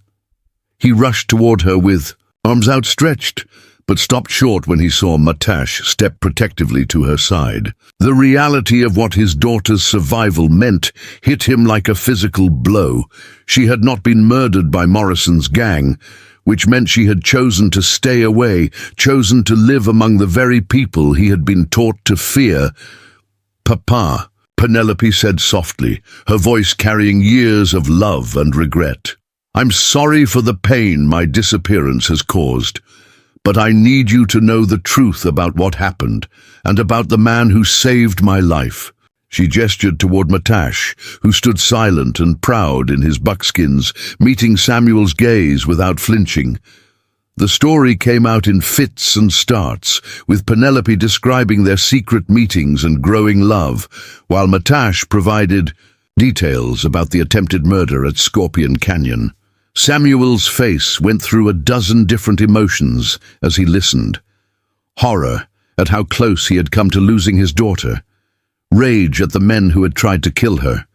He rushed toward her with arms outstretched, but stopped short when he saw Matash step protectively to her side. The reality of what his daughter's survival meant hit him like a physical blow. She had not been murdered by Morrison's gang, which meant she had chosen to stay away, chosen to live among the very people he had been taught to fear. "Papa," Penelope said softly, her voice carrying years of love and regret. "I'm sorry for the pain my disappearance has caused. But I need you to know the truth about what happened, and about the man who saved my life." She gestured toward Matash, who stood silent and proud in his buckskins, meeting Samuel's gaze without flinching. The story came out in fits and starts, with Penelope describing their secret meetings and growing love, while Matash provided details about the attempted murder at Scorpion Canyon. Samuel's face went through a dozen different emotions as he listened. Horror at how close he had come to losing his daughter. Rage at the men who had tried to kill her.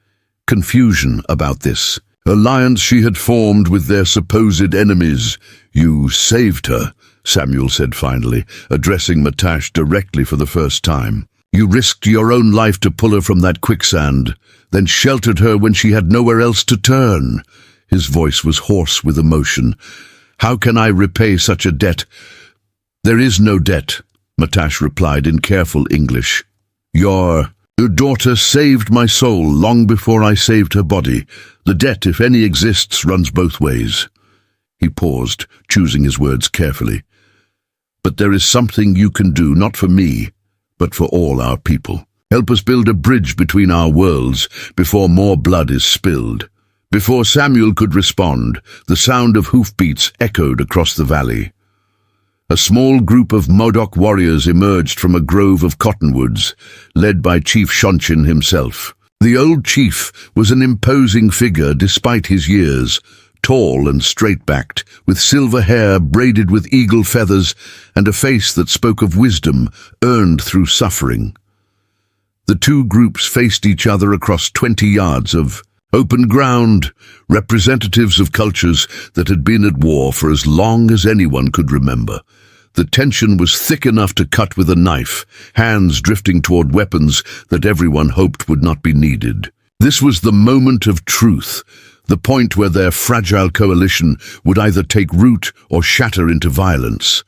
Confusion about this alliance she had formed with their supposed enemies. "You saved her," Samuel said finally, addressing Matash directly for the first time. "You risked your own life to pull her from that quicksand, then sheltered her when she had nowhere else to turn." His voice was hoarse with emotion. "How can I repay such a debt?" "There is no debt," Matash replied in careful English. Your daughter saved my soul long before I saved her body. The debt, if any exists, runs both ways." He paused, choosing his words carefully. "But there is something you can do, not for me, but for all our people. Help us build a bridge between our worlds before more blood is spilled." Before Samuel could respond, the sound of hoofbeats echoed across the valley. A small group of Modoc warriors emerged from a grove of cottonwoods, led by Chief Shonchin himself. The old chief was an imposing figure despite his years, tall and straight-backed, with silver hair braided with eagle feathers and a face that spoke of wisdom earned through suffering. The two groups faced each other across 20 yards of open ground, representatives of cultures that had been at war for as long as anyone could remember. The tension was thick enough to cut with a knife, hands drifting toward weapons that everyone hoped would not be needed. This was the moment of truth, the point where their fragile coalition would either take root or shatter into violence.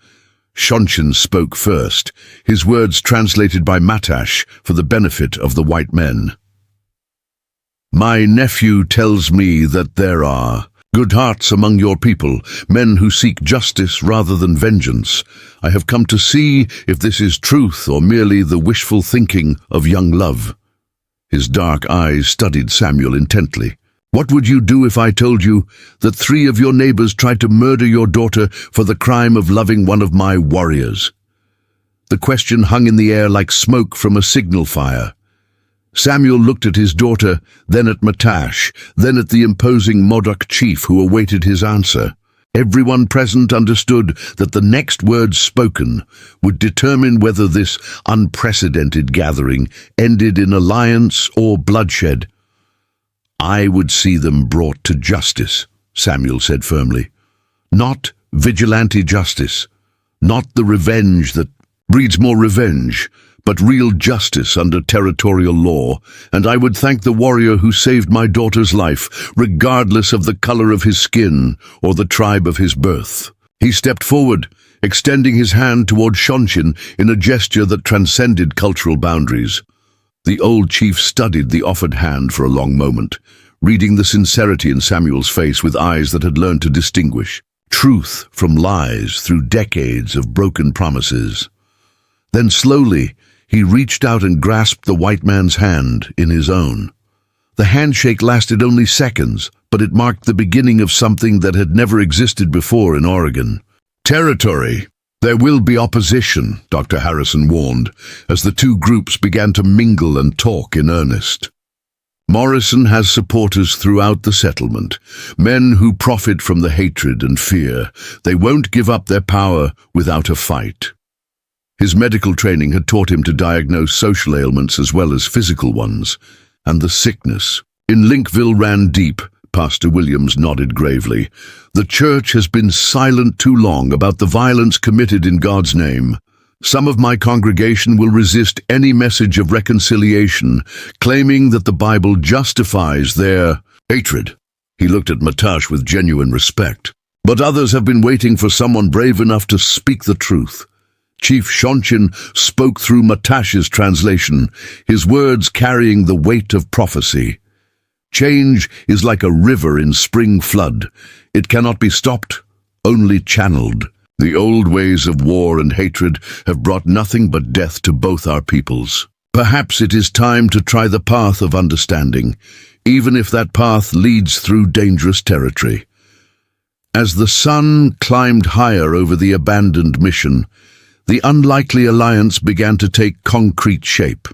Shonshin spoke first, his words translated by Matash for the benefit of the white men. "My nephew tells me that there are good hearts among your people, men who seek justice rather than vengeance. I have come to see if this is truth or merely the wishful thinking of young love." His dark eyes studied Samuel intently. "What would you do if I told you that 3 of your neighbors tried to murder your daughter for the crime of loving one of my warriors?" The question hung in the air like smoke from a signal fire. Samuel looked at his daughter, then at Matash, then at the imposing Modoc chief who awaited his answer. Everyone present understood that the next words spoken would determine whether this unprecedented gathering ended in alliance or bloodshed. "I would see them brought to justice," Samuel said firmly. "Not vigilante justice, not the revenge that breeds more revenge, but real justice under territorial law, and I would thank the warrior who saved my daughter's life, regardless of the color of his skin or the tribe of his birth." He stepped forward, extending his hand toward Shonshin in a gesture that transcended cultural boundaries. The old chief studied the offered hand for a long moment, reading the sincerity in Samuel's face with eyes that had learned to distinguish truth from lies through decades of broken promises. Then slowly, he reached out and grasped the white man's hand in his own. The handshake lasted only seconds, but it marked the beginning of something that had never existed before in Oregon. "Territory. There will be opposition," Dr. Harrison warned, as the two groups began to mingle and talk in earnest. "Morrison has supporters throughout the settlement, men who profit from the hatred and fear. They won't give up their power without a fight." His medical training had taught him to diagnose social ailments as well as physical ones, and the sickness in Linkville ran deep. Pastor Williams nodded gravely. "The church has been silent too long about the violence committed in God's name. Some of my congregation will resist any message of reconciliation, claiming that the Bible justifies their hatred." He looked at Matash with genuine respect. "But others have been waiting for someone brave enough to speak the truth." Chief Shonshin spoke through Matash's translation, his words carrying the weight of prophecy. "Change is like a river in spring flood. It cannot be stopped, only channeled. The old ways of war and hatred have brought nothing but death to both our peoples. Perhaps it is time to try the path of understanding, even if that path leads through dangerous territory." As the sun climbed higher over the abandoned mission, the unlikely alliance began to take concrete shape.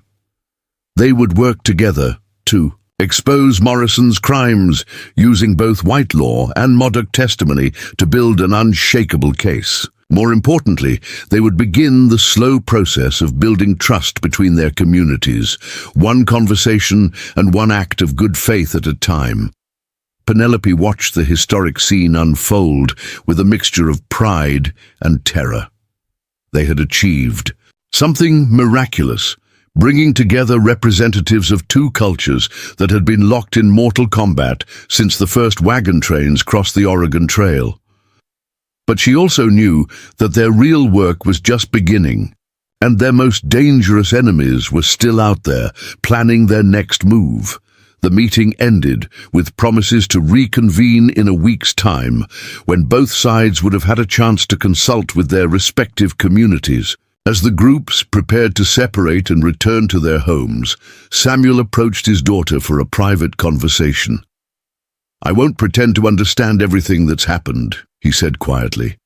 They would work together to expose Morrison's crimes, using both white law and Modoc testimony to build an unshakable case. More importantly, they would begin the slow process of building trust between their communities, one conversation and one act of good faith at a time. Penelope watched the historic scene unfold with a mixture of pride and terror. They had achieved something miraculous, bringing together representatives of two cultures that had been locked in mortal combat since the first wagon trains crossed the Oregon Trail. But she also knew that their real work was just beginning, and their most dangerous enemies were still out there, planning their next move. The meeting ended with promises to reconvene in a week's time, when both sides would have had a chance to consult with their respective communities. As the groups prepared to separate and return to their homes, Samuel approached his daughter for a private conversation. "I won't pretend to understand everything that's happened," he said quietly.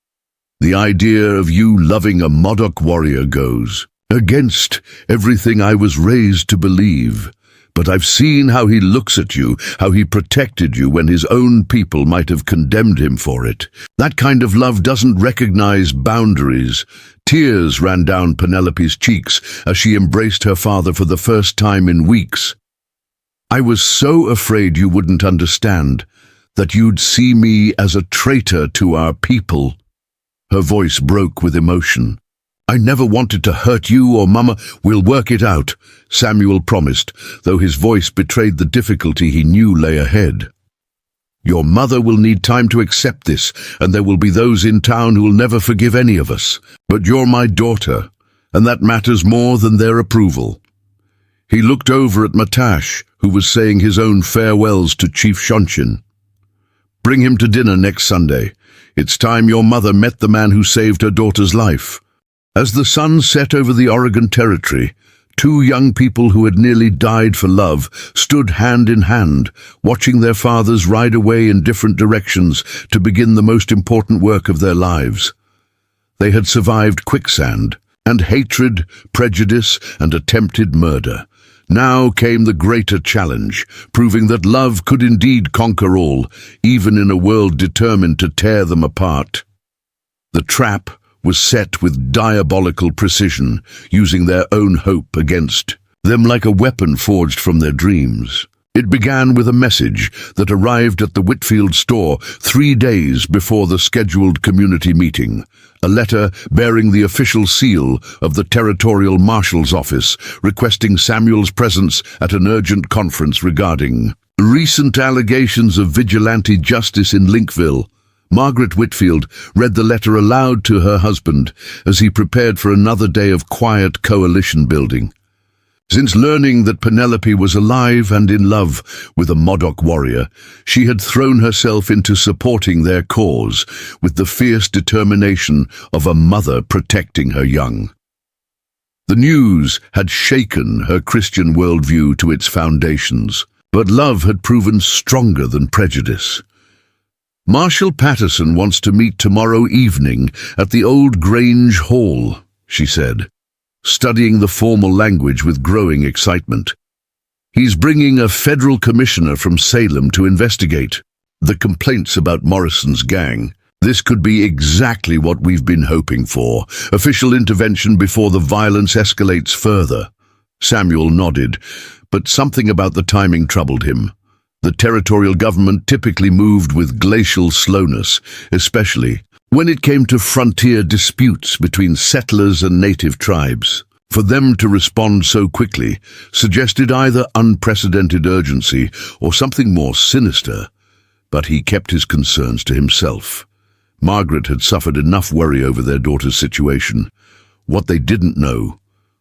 "The idea of you loving a Modoc warrior goes against everything I was raised to believe. But I've seen how he looks at you, how he protected you when his own people might have condemned him for it. That kind of love doesn't recognize boundaries. Tears ran down Penelope's cheeks as she embraced her father for the first time in weeks. I was so afraid you wouldn't understand, that you'd see me as a traitor to our people. Her voice broke with emotion. I never wanted to hurt you or Mama. We'll work it out, Samuel promised, though his voice betrayed the difficulty he knew lay ahead. Your mother will need time to accept this, and there will be those in town who will never forgive any of us. But you're my daughter, and that matters more than their approval. He looked over at Matash, who was saying his own farewells to Chief Shonshin. Bring him to dinner next Sunday. It's time your mother met the man who saved her daughter's life. As the sun set over the Oregon Territory, two young people who had nearly died for love stood hand in hand, watching their fathers ride away in different directions to begin the most important work of their lives. They had survived quicksand, and hatred, prejudice, and attempted murder. Now came the greater challenge, proving that love could indeed conquer all, even in a world determined to tear them apart. The trap was set with diabolical precision, using their own hope against them like a weapon forged from their dreams. It began with a message that arrived at the Whitfield store 3 days before the scheduled community meeting. A letter bearing the official seal of the Territorial Marshal's Office, requesting Samuel's presence at an urgent conference regarding recent allegations of vigilante justice in Linkville. Margaret Whitfield read the letter aloud to her husband as he prepared for another day of quiet coalition building. Since learning that Penelope was alive and in love with a Modoc warrior, she had thrown herself into supporting their cause with the fierce determination of a mother protecting her young. The news had shaken her Christian worldview to its foundations, but love had proven stronger than prejudice. Marshal Patterson wants to meet tomorrow evening at the old Grange Hall, she said, studying the formal language with growing excitement. He's bringing a federal commissioner from Salem to investigate the complaints about Morrison's gang. This could be exactly what we've been hoping for, official intervention before the violence escalates further. Samuel nodded, but something about the timing troubled him. The territorial government typically moved with glacial slowness, especially when it came to frontier disputes between settlers and native tribes. For them to respond so quickly suggested either unprecedented urgency or something more sinister, but he kept his concerns to himself. Margaret had suffered enough worry over their daughter's situation. What they didn't know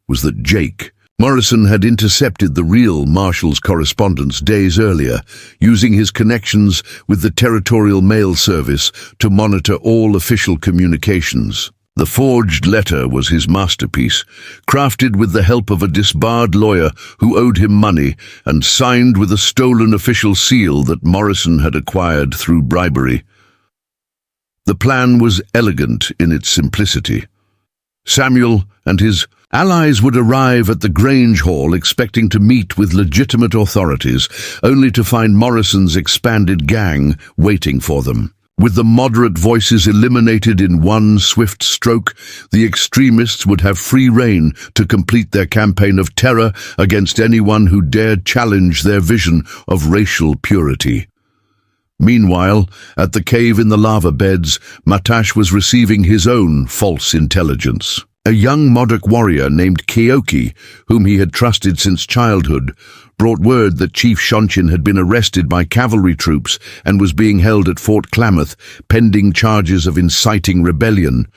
was that Jake Morrison had intercepted the real Marshal's correspondence days earlier, using his connections with the Territorial Mail Service to monitor all official communications. The forged letter was his masterpiece, crafted with the help of a disbarred lawyer who owed him money and signed with a stolen official seal that Morrison had acquired through bribery. The plan was elegant in its simplicity. Samuel and his allies would arrive at the Grange Hall expecting to meet with legitimate authorities, only to find Morrison's expanded gang waiting for them. With the moderate voices eliminated in one swift stroke, the extremists would have free rein to complete their campaign of terror against anyone who dared challenge their vision of racial purity. Meanwhile, at the cave in the lava beds, Matash was receiving his own false intelligence. A young Modoc warrior named Keoki, whom he had trusted since childhood, brought word that Chief Shonshin had been arrested by cavalry troops and was being held at Fort Klamath, pending charges of inciting rebellion.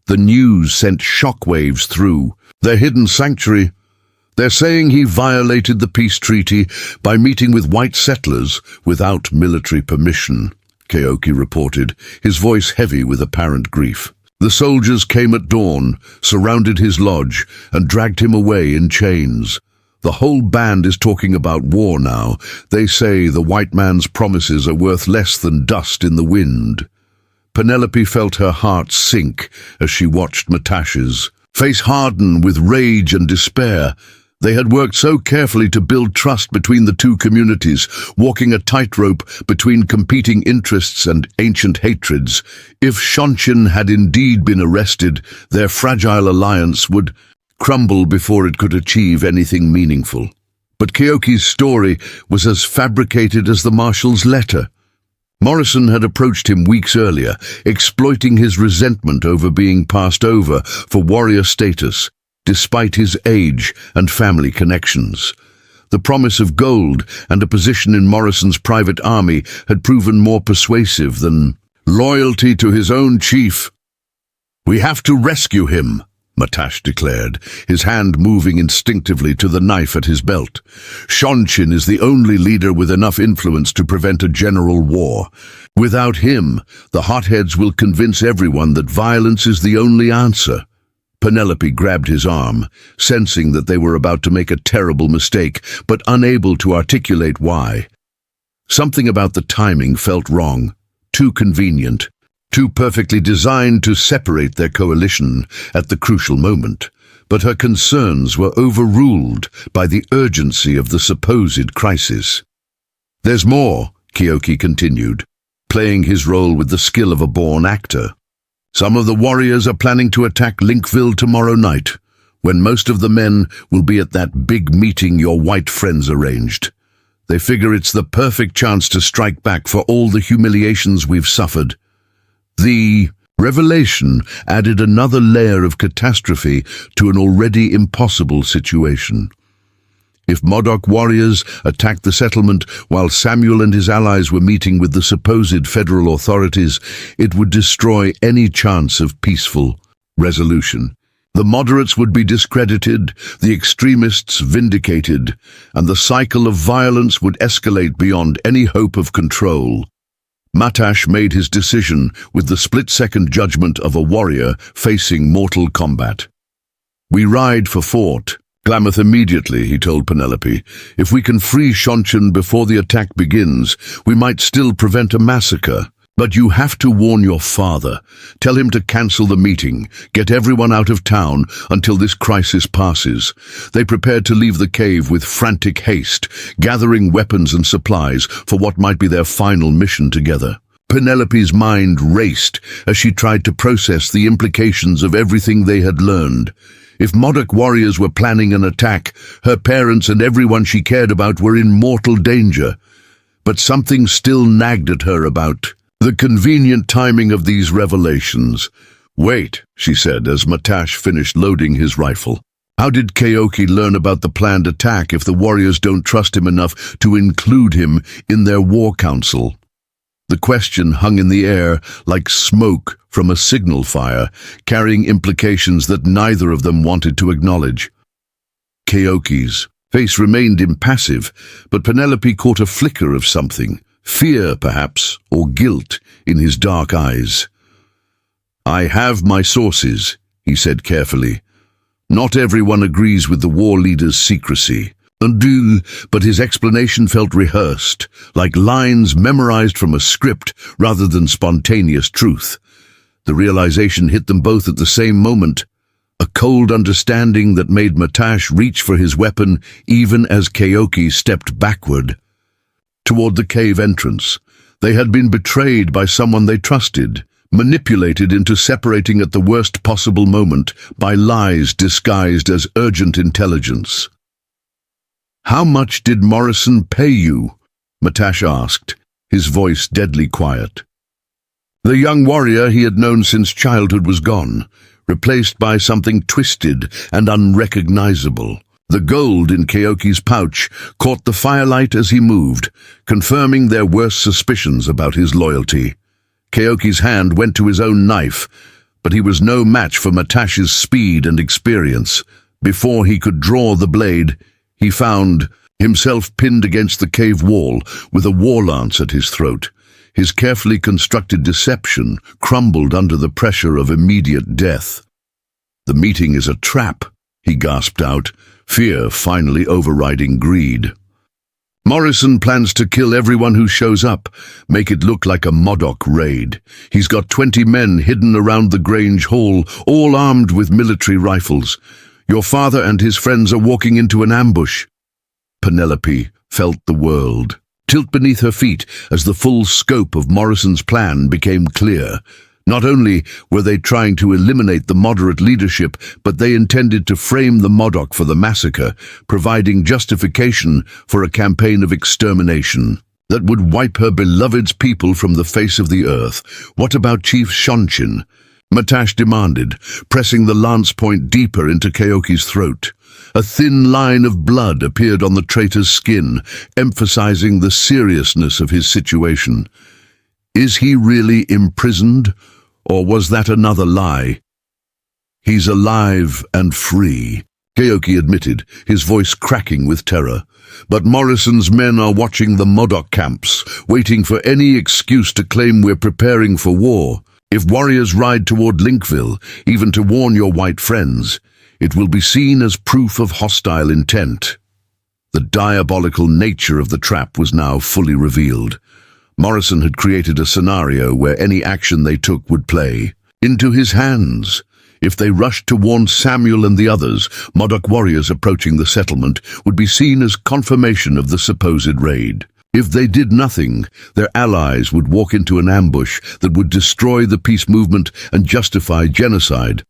The news sent shockwaves through their hidden sanctuary. They're saying he violated the peace treaty by meeting with white settlers without military permission, Keoki reported, his voice heavy with apparent grief. The soldiers came at dawn, surrounded his lodge, and dragged him away in chains. The whole band is talking about war now. They say the white man's promises are worth less than dust in the wind. Penelope felt her heart sink as she watched Matash's face harden with rage and despair. They had worked so carefully to build trust between the two communities, walking a tightrope between competing interests and ancient hatreds. If Shonshin had indeed been arrested, their fragile alliance would crumble before it could achieve anything meaningful. But Keoki's story was as fabricated as the marshal's letter. Morrison had approached him weeks earlier, exploiting his resentment over being passed over for warrior status, despite his age and family connections. The promise of gold and a position in Morrison's private army had proven more persuasive than loyalty to his own chief. "We have to rescue him," Matash declared, his hand moving instinctively to the knife at his belt. "Shonshin is the only leader with enough influence to prevent a general war. Without him, the hotheads will convince everyone that violence is the only answer." Penelope grabbed his arm, sensing that they were about to make a terrible mistake, but unable to articulate why. Something about the timing felt wrong, too convenient, too perfectly designed to separate their coalition at the crucial moment. But her concerns were overruled by the urgency of the supposed crisis. "There's more," Keoki continued, playing his role with the skill of a born actor. "Some of the warriors are planning to attack Linkville tomorrow night, when most of the men will be at that big meeting your white friends arranged. They figure it's the perfect chance to strike back for all the humiliations we've suffered." The revelation added another layer of catastrophe to an already impossible situation. If Modoc warriors attacked the settlement while Samuel and his allies were meeting with the supposed federal authorities, it would destroy any chance of peaceful resolution. The moderates would be discredited, the extremists vindicated, and the cycle of violence would escalate beyond any hope of control. Matash made his decision with the split-second judgment of a warrior facing mortal combat. "We ride for Fort Laramie immediately," he told Penelope. "If we can free Shonshin before the attack begins, we might still prevent a massacre. But you have to warn your father. Tell him to cancel the meeting, get everyone out of town until this crisis passes." They prepared to leave the cave with frantic haste, gathering weapons and supplies for what might be their final mission together. Penelope's mind raced as she tried to process the implications of everything they had learned. If Modoc warriors were planning an attack, her parents and everyone she cared about were in mortal danger. But something still nagged at her about the convenient timing of these revelations. "Wait," she said as Matash finished loading his rifle. "How did Keoki learn about the planned attack if the warriors don't trust him enough to include him in their war council?" The question hung in the air like smoke from a signal fire, carrying implications that neither of them wanted to acknowledge. Keoki's face remained impassive, but Penelope caught a flicker of something, fear perhaps, or guilt, in his dark eyes. "I have my sources," he said carefully. "Not everyone agrees with the war leader's secrecy." But his explanation felt rehearsed, like lines memorized from a script rather than spontaneous truth. The realization hit them both at the same moment, a cold understanding that made Matash reach for his weapon even as Keoki stepped backward. Toward the cave entrance, they had been betrayed by someone they trusted, manipulated into separating at the worst possible moment by lies disguised as urgent intelligence. "How much did Morrison pay you?" Matash asked, his voice deadly quiet. The young warrior he had known since childhood was gone, replaced by something twisted and unrecognizable. The gold in Keoki's pouch caught the firelight as he moved, confirming their worst suspicions about his loyalty. Keoki's hand went to his own knife, but he was no match for Matash's speed and experience. Before he could draw the blade, he found himself pinned against the cave wall with a war lance at his throat. His carefully constructed deception crumbled under the pressure of immediate death. "The meeting is a trap," he gasped out, fear finally overriding greed. "Morrison plans to kill everyone who shows up, make it look like a Modoc raid. He's got 20 men hidden around the Grange Hall, all armed with military rifles. Your father and his friends are walking into an ambush." Penelope felt the world tilt beneath her feet as the full scope of Morrison's plan became clear. Not only were they trying to eliminate the moderate leadership, but they intended to frame the Modoc for the massacre, providing justification for a campaign of extermination that would wipe her beloved's people from the face of the earth. "What about Chief Shonchin?" Matash demanded, pressing the lance point deeper into Keoki's throat. A thin line of blood appeared on the traitor's skin, emphasizing the seriousness of his situation. Is he really imprisoned, or was that another lie? "He's alive and free," Keoki admitted, his voice cracking with terror. "But Morrison's men are watching the Modoc camps, waiting for any excuse to claim we're preparing for war. If warriors ride toward Linkville, even to warn your white friends, it will be seen as proof of hostile intent." The diabolical nature of the trap was now fully revealed. Morrison had created a scenario where any action they took would play into his hands. If they rushed to warn Samuel and the others, Modoc warriors approaching the settlement would be seen as confirmation of the supposed raid. If they did nothing, their allies would walk into an ambush that would destroy the peace movement and justify genocide.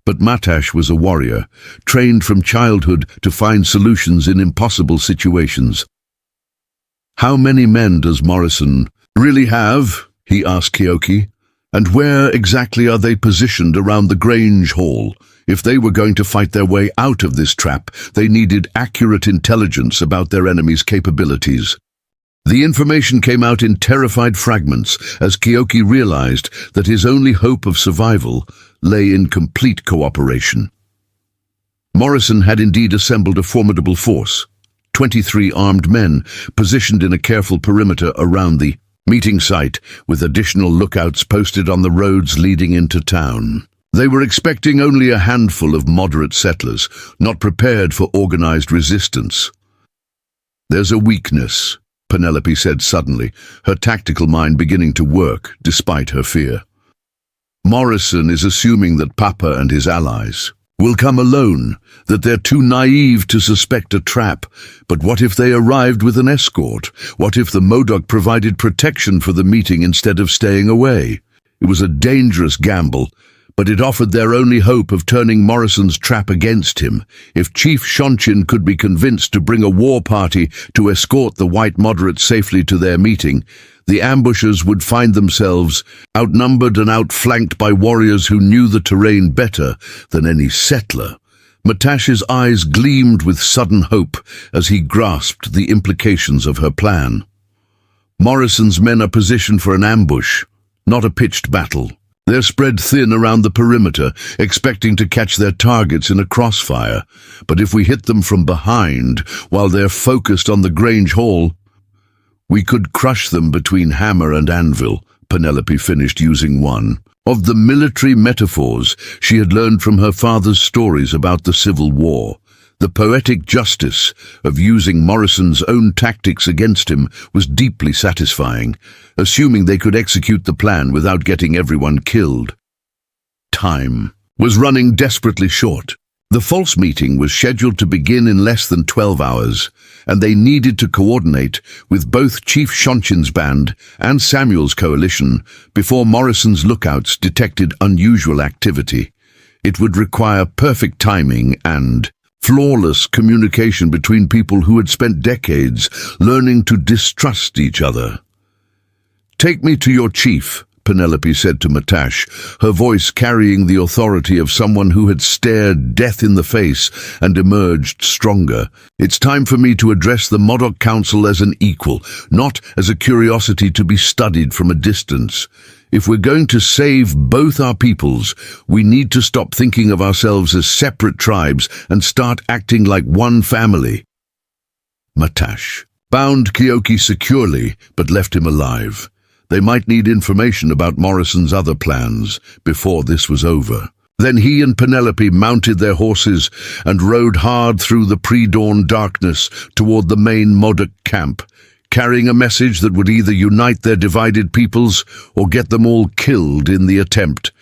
But Matash was a warrior, trained from childhood to find solutions in impossible situations. "How many men does Morrison really have?" he asked Keoki. "And where exactly are they positioned around the Grange Hall? If they were going to fight their way out of this trap, they needed accurate intelligence about their enemy's capabilities." The information came out in terrified fragments as Keoki realized that his only hope of survival lay in complete cooperation. Morrison had indeed assembled a formidable force, 23 armed men positioned in a careful perimeter around the meeting site, with additional lookouts posted on the roads leading into town. They were expecting only a handful of moderate settlers, not prepared for organized resistance. "There's a weakness," Penelope said suddenly, her tactical mind beginning to work despite her fear. "Morrison is assuming that Papa and his allies will come alone, that they're too naive to suspect a trap. But what if they arrived with an escort? What if the Modoc provided protection for the meeting instead of staying away?" It was a dangerous gamble, but it offered their only hope of turning Morrison's trap against him. If Chief Shonchin could be convinced to bring a war party to escort the white moderates safely to their meeting, the ambushers would find themselves outnumbered and outflanked by warriors who knew the terrain better than any settler. Matash's eyes gleamed with sudden hope as he grasped the implications of her plan. Morrison's men are positioned for an ambush, not a pitched battle. They're spread thin around the perimeter, expecting to catch their targets in a crossfire. But if we hit them from behind, while they're focused on the Grange Hall, we could crush them between hammer and anvil. Penelope finished using one of the military metaphors she had learned from her father's stories about the Civil War. The poetic justice of using Morrison's own tactics against him was deeply satisfying, assuming they could execute the plan without getting everyone killed. Time was running desperately short. The false meeting was scheduled to begin in less than 12 hours, and they needed to coordinate with both Chief Shonchin's band and Samuel's coalition before Morrison's lookouts detected unusual activity. It would require perfect timing and flawless communication between people who had spent decades learning to distrust each other. "Take me to your chief," Penelope said to Matash, her voice carrying the authority of someone who had stared death in the face and emerged stronger. "It's time for me to address the Modoc Council as an equal, not as a curiosity to be studied from a distance. If we're going to save both our peoples, we need to stop thinking of ourselves as separate tribes and start acting like one family." Matash bound Keoki securely, but left him alive. They might need information about Morrison's other plans before this was over. Then he and Penelope mounted their horses and rode hard through the pre-dawn darkness toward the main Modoc camp, carrying a message that would either unite their divided peoples or get them all killed in the attempt.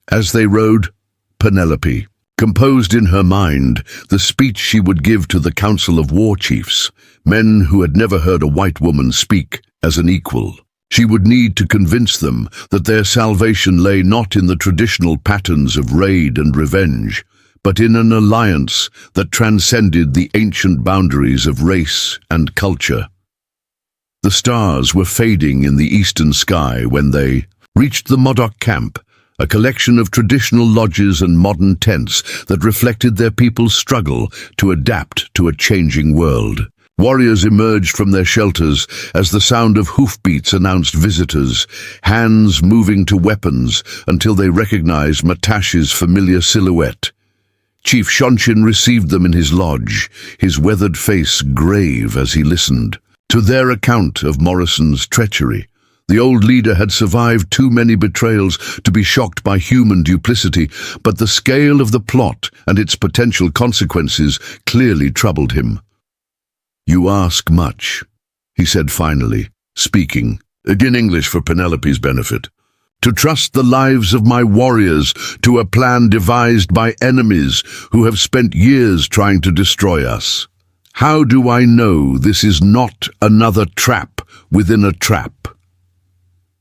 As they rode, Penelope composed in her mind the speech she would give to the Council of War Chiefs, men who had never heard a white woman speak as an equal. She would need to convince them that their salvation lay not in the traditional patterns of raid and revenge, but in an alliance that transcended the ancient boundaries of race and culture. The stars were fading in the eastern sky when they reached the Modoc camp, a collection of traditional lodges and modern tents that reflected their people's struggle to adapt to a changing world. Warriors emerged from their shelters as the sound of hoofbeats announced visitors, hands moving to weapons until they recognized Matash's familiar silhouette. Chief Shonchin received them in his lodge, his weathered face grave as he listened to their account of Morrison's treachery. The old leader had survived too many betrayals to be shocked by human duplicity, but the scale of the plot and its potential consequences clearly troubled him. "You ask much," he said finally, speaking in English for Penelope's benefit. "To trust the lives of my warriors to a plan devised by enemies who have spent years trying to destroy us. How do I know this is not another trap within a trap?"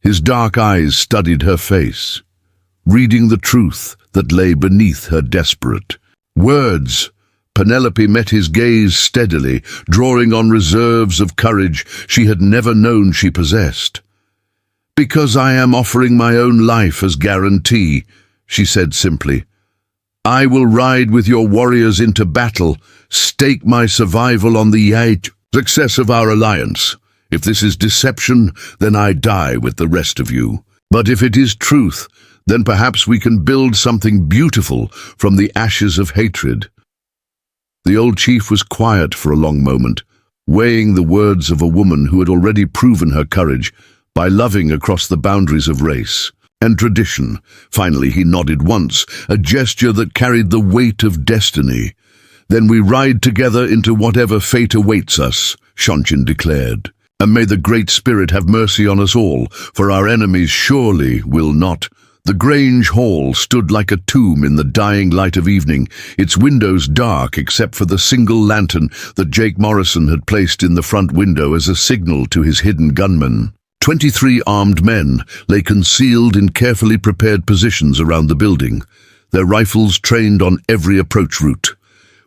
His dark eyes studied her face, reading the truth that lay beneath her desperate words. Penelope met his gaze steadily, drawing on reserves of courage she had never known she possessed. "Because I am offering my own life as guarantee," she said simply. "I will ride with your warriors into battle, stake my survival on the success of our alliance. If this is deception, then I die with the rest of you. But if it is truth, then perhaps we can build something beautiful from the ashes of hatred." The old chief was quiet for a long moment, weighing the words of a woman who had already proven her courage by loving across the boundaries of race and tradition. Finally he nodded once, a gesture that carried the weight of destiny. "Then we ride together into whatever fate awaits us," Shonchin declared. "And may the Great Spirit have mercy on us all, for our enemies surely will not." The Grange Hall stood like a tomb in the dying light of evening, its windows dark except for the single lantern that Jake Morrison had placed in the front window as a signal to his hidden gunmen. 23 armed men lay concealed in carefully prepared positions around the building, their rifles trained on every approach route,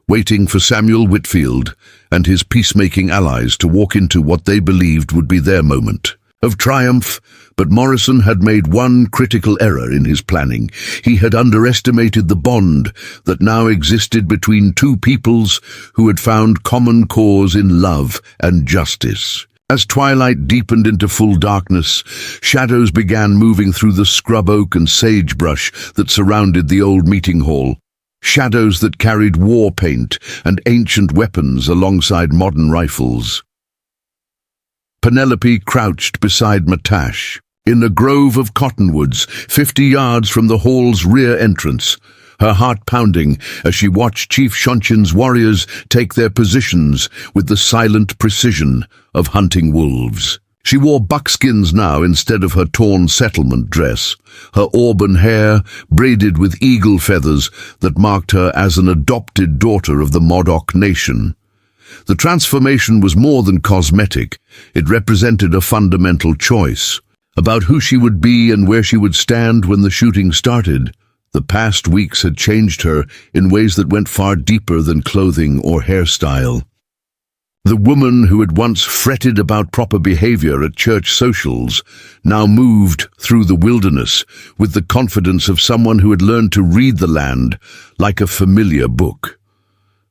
waiting for Samuel Whitfield and his peacemaking allies to walk into what they believed would be their moment of triumph. But Morrison had made one critical error in his planning. He had underestimated the bond that now existed between two peoples who had found common cause in love and justice. As twilight deepened into full darkness, shadows began moving through the scrub oak and sagebrush that surrounded the old meeting hall. Shadows that carried war paint and ancient weapons alongside modern rifles. Penelope crouched beside Matash, in a grove of cottonwoods 50 yards from the hall's rear entrance, her heart pounding as she watched Chief Shonchin's warriors take their positions with the silent precision of hunting wolves. She wore buckskins now instead of her torn settlement dress, her auburn hair braided with eagle feathers that marked her as an adopted daughter of the Modoc nation. The transformation was more than cosmetic. It represented a fundamental choice about who she would be and where she would stand when the shooting started. The past weeks had changed her in ways that went far deeper than clothing or hairstyle. The woman who had once fretted about proper behavior at church socials now moved through the wilderness with the confidence of someone who had learned to read the land like a familiar book.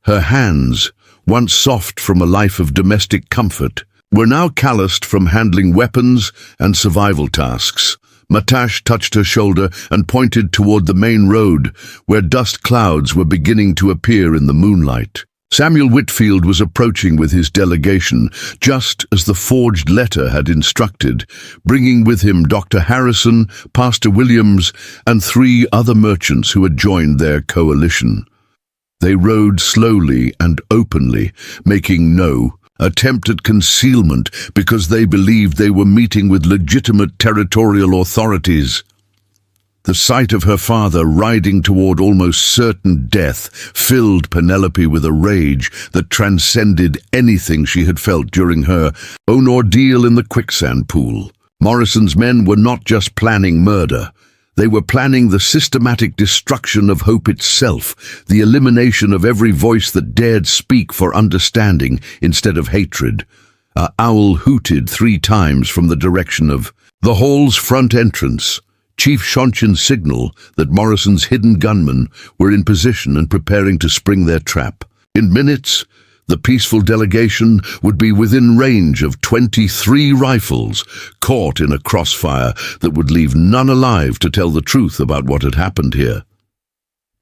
Her hands, once soft from a life of domestic comfort, were now calloused from handling weapons and survival tasks. Matash touched her shoulder and pointed toward the main road, where dust clouds were beginning to appear in the moonlight. Samuel Whitfield was approaching with his delegation, just as the forged letter had instructed, bringing with him Dr. Harrison, Pastor Williams, and 3 other merchants who had joined their coalition. They rode slowly and openly, making no attempt at concealment because they believed they were meeting with legitimate territorial authorities. The sight of her father riding toward almost certain death filled Penelope with a rage that transcended anything she had felt during her own ordeal in the quicksand pool. Morrison's men were not just planning murder. They were planning the systematic destruction of hope itself, the elimination of every voice that dared speak for understanding instead of hatred. An owl hooted 3 times from the direction of the hall's front entrance. Chief Shonchin's signal that Morrison's hidden gunmen were in position and preparing to spring their trap. In minutes, the peaceful delegation would be within range of 23 rifles, caught in a crossfire that would leave none alive to tell the truth about what had happened here.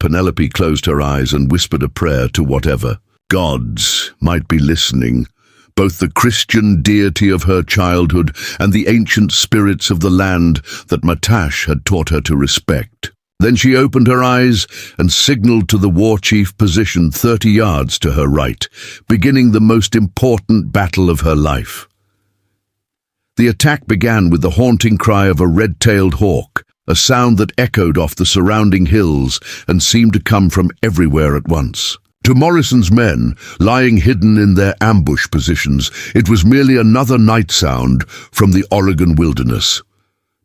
Penelope closed her eyes and whispered a prayer to whatever gods might be listening, both the Christian deity of her childhood and the ancient spirits of the land that Matash had taught her to respect. Then she opened her eyes and signaled to the war chief positioned 30 yards to her right, beginning the most important battle of her life. The attack began with the haunting cry of a red-tailed hawk, a sound that echoed off the surrounding hills and seemed to come from everywhere at once. To Morrison's men, lying hidden in their ambush positions, it was merely another night sound from the Oregon wilderness.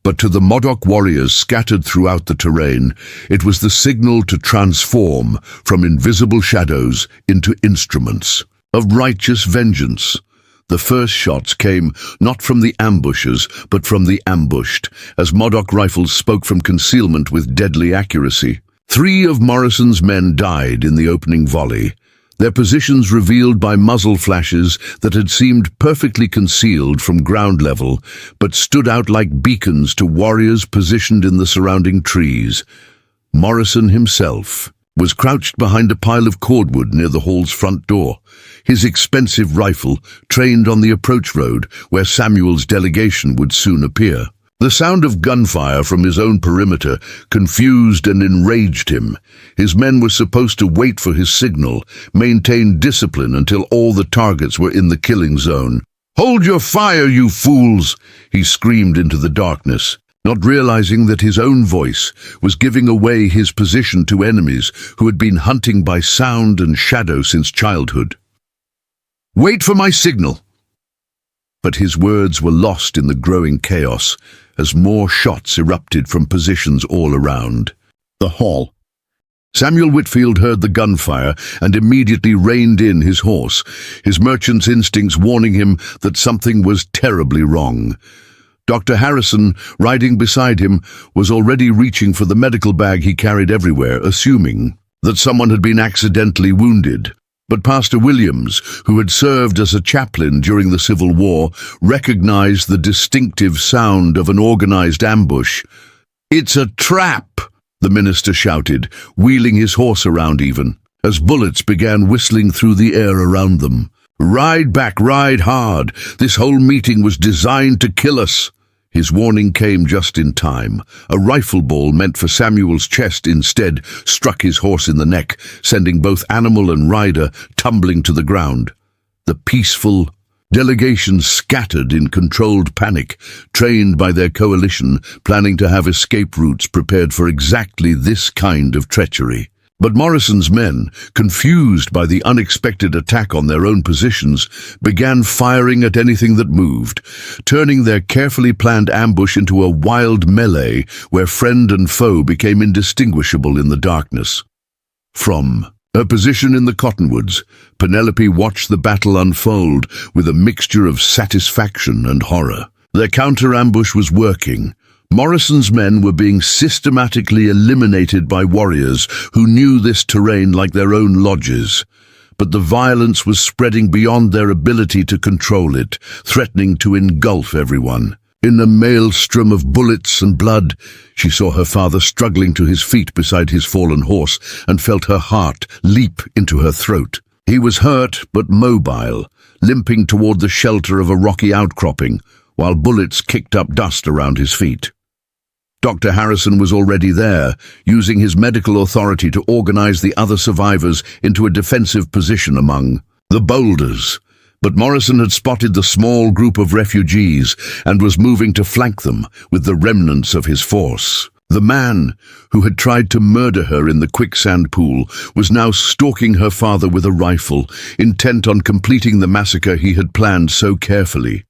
But to the Modoc warriors scattered throughout the terrain, it was the signal to transform from invisible shadows into instruments of righteous vengeance. The first shots came not from the ambushers, but from the ambushed, as Modoc rifles spoke from concealment with deadly accuracy. 3 of Morrison's men died in the opening volley, their positions revealed by muzzle flashes that had seemed perfectly concealed from ground level, but stood out like beacons to warriors positioned in the surrounding trees. Morrison himself was crouched behind a pile of cordwood near the hall's front door, his expensive rifle trained on the approach road where Samuel's delegation would soon appear. The sound of gunfire from his own perimeter confused and enraged him. His men were supposed to wait for his signal, maintain discipline until all the targets were in the killing zone. "Hold your fire, you fools!" he screamed into the darkness, not realizing that his own voice was giving away his position to enemies who had been hunting by sound and shadow since childhood. "Wait for my signal!" But his words were lost in the growing chaos as more shots erupted from positions all around. The hall. Samuel Whitfield heard the gunfire and immediately reined in his horse, his merchant's instincts warning him that something was terribly wrong. Dr. Harrison, riding beside him, was already reaching for the medical bag he carried everywhere, assuming that someone had been accidentally wounded. But Pastor Williams, who had served as a chaplain during the Civil War, recognized the distinctive sound of an organized ambush. "It's a trap!" the minister shouted, wheeling his horse around even, as bullets began whistling through the air around them. "Ride back, ride hard! This whole meeting was designed to kill us!" His warning came just in time. A rifle ball meant for Samuel's chest instead struck his horse in the neck, sending both animal and rider tumbling to the ground. The peaceful delegation scattered in controlled panic, trained by their coalition, planning to have escape routes prepared for exactly this kind of treachery. But Morrison's men, confused by the unexpected attack on their own positions, began firing at anything that moved, turning their carefully planned ambush into a wild melee where friend and foe became indistinguishable in the darkness. From her position in the cottonwoods, Penelope watched the battle unfold with a mixture of satisfaction and horror. Their counter-ambush was working. Morrison's men were being systematically eliminated by warriors who knew this terrain like their own lodges. But the violence was spreading beyond their ability to control it, threatening to engulf everyone. In a maelstrom of bullets and blood, she saw her father struggling to his feet beside his fallen horse and felt her heart leap into her throat. He was hurt but mobile, limping toward the shelter of a rocky outcropping, while bullets kicked up dust around his feet. Dr. Harrison was already there, using his medical authority to organize the other survivors into a defensive position among the boulders. But Morrison had spotted the small group of refugees and was moving to flank them with the remnants of his force. The man who had tried to murder her in the quicksand pool was now stalking her father with a rifle, intent on completing the massacre he had planned so carefully.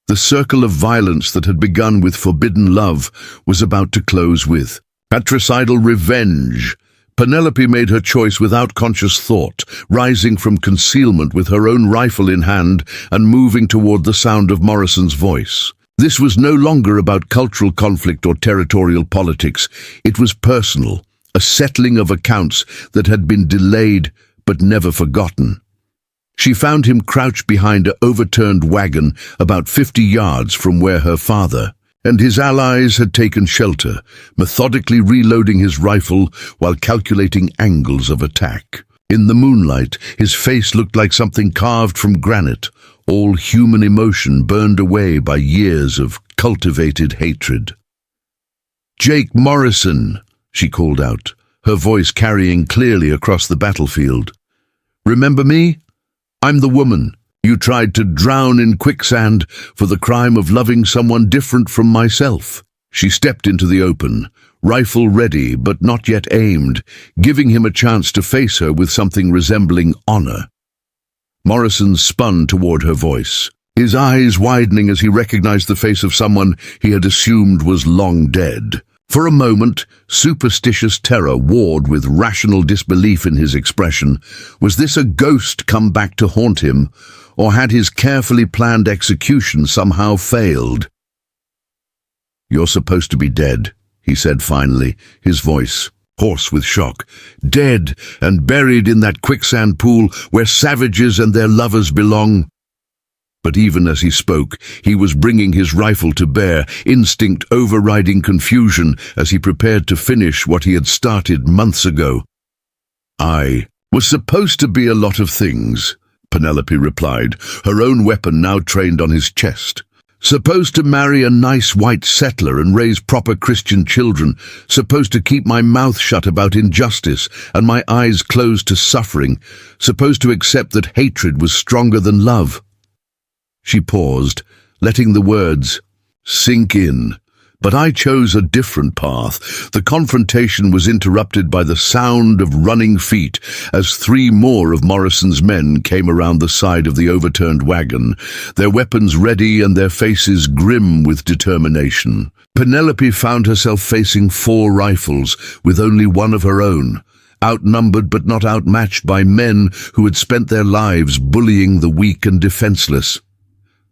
The circle of violence that had begun with forbidden love was about to close with patricidal revenge. Penelope made her choice without conscious thought, rising from concealment with her own rifle in hand and moving toward the sound of Morrison's voice. This was no longer about cultural conflict or territorial politics. It was personal, a settling of accounts that had been delayed but never forgotten. She found him crouched behind an overturned wagon about 50 yards from where her father and his allies had taken shelter, methodically reloading his rifle while calculating angles of attack. In the moonlight, his face looked like something carved from granite, all human emotion burned away by years of cultivated hatred. "Jake Morrison," she called out, her voice carrying clearly across the battlefield. "Remember me? I'm the woman you tried to drown in quicksand for the crime of loving someone different from myself." She stepped into the open, rifle ready but not yet aimed, giving him a chance to face her with something resembling honor. Morrison spun toward her voice, his eyes widening as he recognized the face of someone he had assumed was long dead. For a moment, superstitious terror warred with rational disbelief in his expression. Was this a ghost come back to haunt him, or had his carefully planned execution somehow failed? "You're supposed to be dead," he said finally, his voice hoarse with shock. "Dead and buried in that quicksand pool where savages and their lovers belong." But even as he spoke, he was bringing his rifle to bear, instinct overriding confusion as he prepared to finish what he had started months ago. "I was supposed to be a lot of things," Penelope replied, her own weapon now trained on his chest. "Supposed to marry a nice white settler and raise proper Christian children, supposed to keep my mouth shut about injustice and my eyes closed to suffering, supposed to accept that hatred was stronger than love." She paused, letting the words sink in. "But I chose a different path." The confrontation was interrupted by the sound of running feet as 3 more of Morrison's men came around the side of the overturned wagon, their weapons ready and their faces grim with determination. Penelope found herself facing 4 rifles, with only one of her own, outnumbered but not outmatched by men who had spent their lives bullying the weak and defenseless.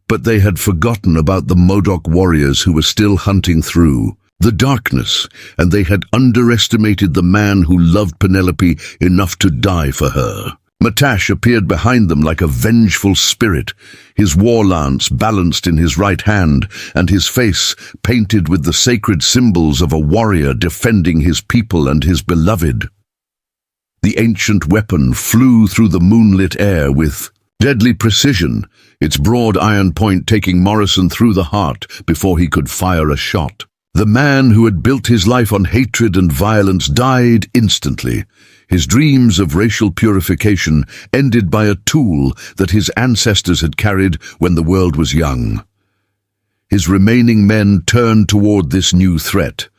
But they had forgotten about the Modoc warriors who were still hunting through the darkness, and they had underestimated the man who loved Penelope enough to die for her. Matash appeared behind them like a vengeful spirit, his war lance balanced in his right hand, and his face painted with the sacred symbols of a warrior defending his people and his beloved. The ancient weapon flew through the moonlit air with deadly precision, its broad iron point taking Morrison through the heart before he could fire a shot. The man who had built his life on hatred and violence died instantly, his dreams of racial purification ended by a tool that his ancestors had carried when the world was young. His remaining men turned toward this new threat,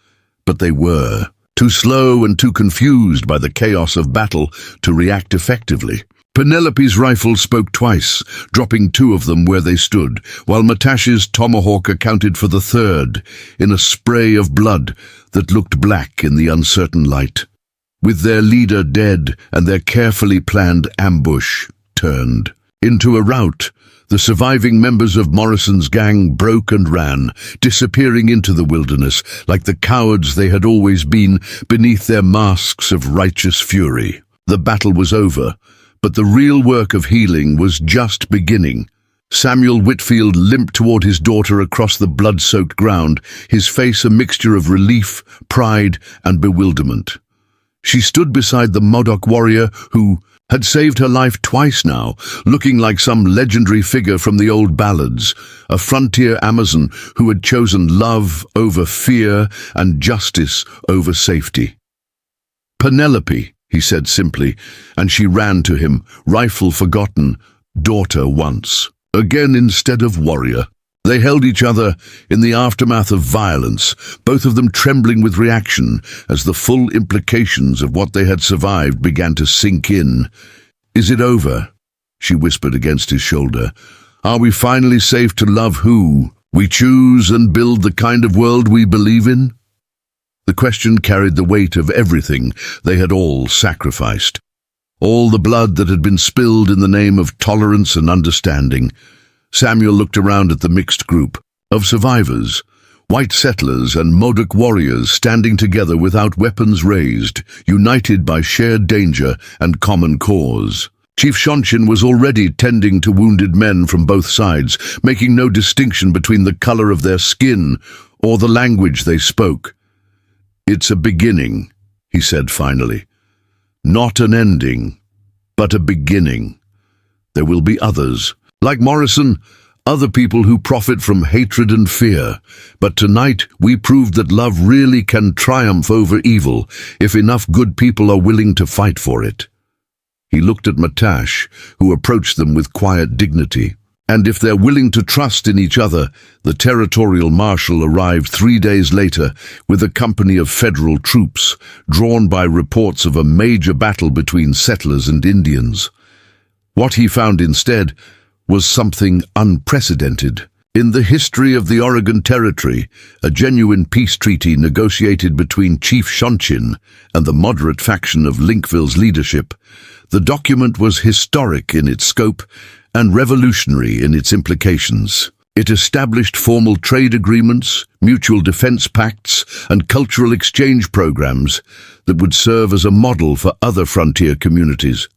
but they were too slow and too confused by the chaos of battle to react effectively. Penelope's rifle spoke twice, dropping 2 of them where they stood, while Matash's tomahawk accounted for the 3rd, in a spray of blood that looked black in the uncertain light. With their leader dead and their carefully planned ambush turned into a rout, the surviving members of Morrison's gang broke and ran, disappearing into the wilderness like the cowards they had always been beneath their masks of righteous fury. The battle was over, but the real work of healing was just beginning. Samuel Whitfield limped toward his daughter across the blood-soaked ground, his face a mixture of relief, pride, and bewilderment. She stood beside the Modoc warrior who had saved her life twice now, looking like some legendary figure from the old ballads, a frontier Amazon who had chosen love over fear and justice over safety. "Penelope," he said simply, and she ran to him, rifle forgotten, daughter once. Again instead of warrior. They held each other in the aftermath of violence, both of them trembling with reaction as the full implications of what they had survived began to sink in. "Is it over?" she whispered against his shoulder. "Are we finally safe to love who we choose and build the kind of world we believe in?" The question carried the weight of everything they had all sacrificed. All the blood that had been spilled in the name of tolerance and understanding. Samuel looked around at the mixed group of survivors, white settlers and Modoc warriors standing together without weapons raised, united by shared danger and common cause. Chief Shonshin was already tending to wounded men from both sides, making no distinction between the color of their skin or the language they spoke. "It's a beginning," he said finally. "Not an ending, but a beginning. There will be others. Like Morrison, other people who profit from hatred and fear. But tonight we proved that love really can triumph over evil if enough good people are willing to fight for it." He looked at Matash, who approached them with quiet dignity. And if they're willing to trust in each other, the territorial marshal arrived 3 days later with a company of federal troops, drawn by reports of a major battle between settlers and Indians. What he found instead was something unprecedented. In the history of the Oregon Territory, a genuine peace treaty negotiated between Chief Shonshin and the moderate faction of Linkville's leadership. The document was historic in its scope and revolutionary in its implications. It established formal trade agreements, mutual defense pacts, and cultural exchange programs that would serve as a model for other frontier communities.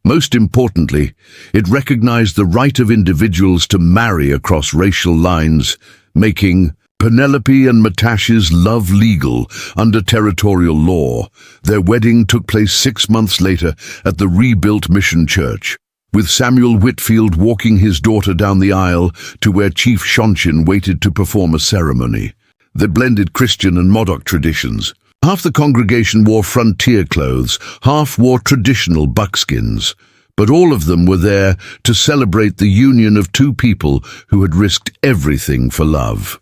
Most importantly, it recognized the right of individuals to marry across racial lines, making Penelope and Matash's love legal under territorial law. Their wedding took place 6 months later at the rebuilt Mission Church, with Samuel Whitfield walking his daughter down the aisle to where Chief Shonshin waited to perform a ceremony that blended Christian and Modoc traditions. Half the congregation wore frontier clothes, half wore traditional buckskins, but all of them were there to celebrate the union of two people who had risked everything for love.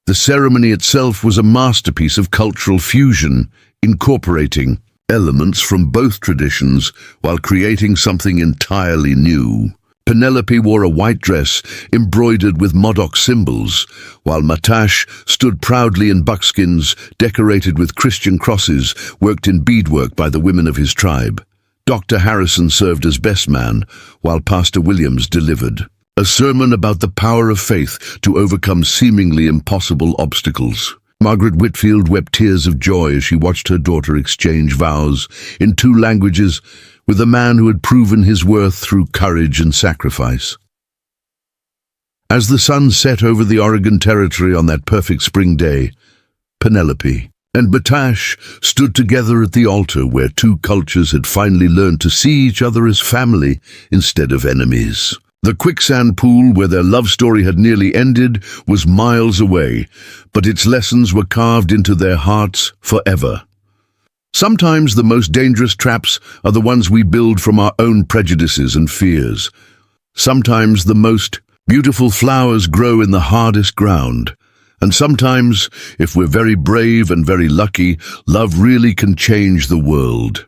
The ceremony itself was a masterpiece of cultural fusion, incorporating elements from both traditions while creating something entirely new. Penelope wore a white dress embroidered with Modoc symbols, while Matash stood proudly in buckskins decorated with Christian crosses worked in beadwork by the women of his tribe. Dr. Harrison served as best man, while Pastor Williams delivered a sermon about the power of faith to overcome seemingly impossible obstacles. Margaret Whitfield wept tears of joy as she watched her daughter exchange vows in 2 languages with a man who had proven his worth through courage and sacrifice. As the sun set over the Oregon Territory on that perfect spring day, Penelope and Matash stood together at the altar where 2 cultures had finally learned to see each other as family instead of enemies. The Quicksand pool where their love story had nearly ended was miles away, but its lessons were carved into their hearts forever. Sometimes the most dangerous traps are the ones we build from our own prejudices and fears. Sometimes the most beautiful flowers grow in the hardest ground. And sometimes, if we're very brave and very lucky, love really can change the world.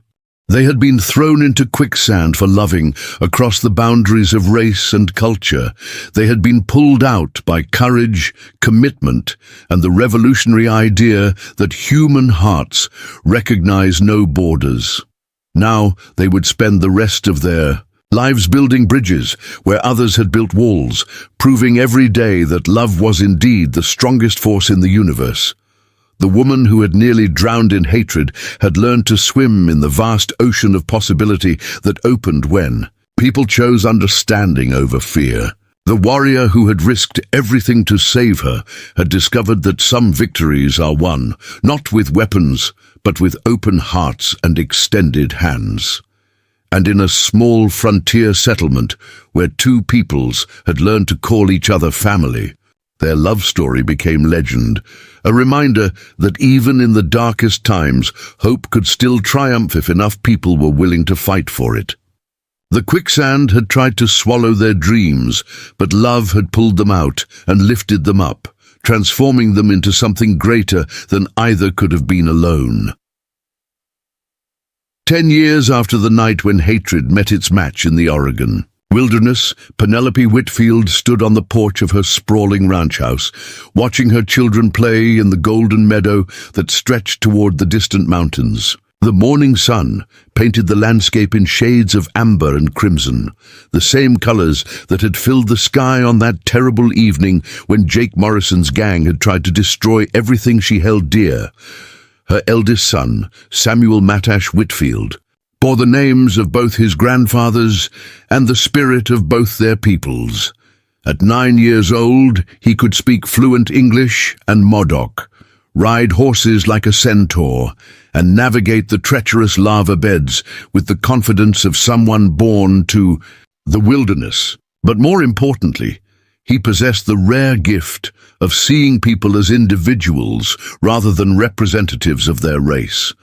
They had been thrown into quicksand for loving across the boundaries of race and culture. They had been pulled out by courage, commitment, and the revolutionary idea that human hearts recognize no borders. Now they would spend the rest of their lives building bridges where others had built walls, proving every day that love was indeed the strongest force in the universe. The woman who had nearly drowned in hatred had learned to swim in the vast ocean of possibility that opened when people chose understanding over fear. The warrior who had risked everything to save her had discovered that some victories are won, not with weapons, but with open hearts and extended hands. And in a small frontier settlement where 2 peoples had learned to call each other family, their love story became legend, a reminder that even in the darkest times, hope could still triumph if enough people were willing to fight for it. The quicksand had tried to swallow their dreams, but love had pulled them out and lifted them up, transforming them into something greater than either could have been alone. 10 years after the night when hatred met its match in the Oregon wilderness, Penelope Whitfield stood on the porch of her sprawling ranch house, watching her children play in the golden meadow that stretched toward the distant mountains. The morning sun painted the landscape in shades of amber and crimson, the same colors that had filled the sky on that terrible evening when Jake Morrison's gang had tried to destroy everything she held dear. Her eldest son, Samuel Matash Whitfield, bore the names of both his grandfathers and the spirit of both their peoples. At 9 years old, he could speak fluent English and Modoc, ride horses like a centaur, and navigate the treacherous lava beds with the confidence of someone born to the wilderness. But more importantly, he possessed the rare gift of seeing people as individuals rather than representatives of their race,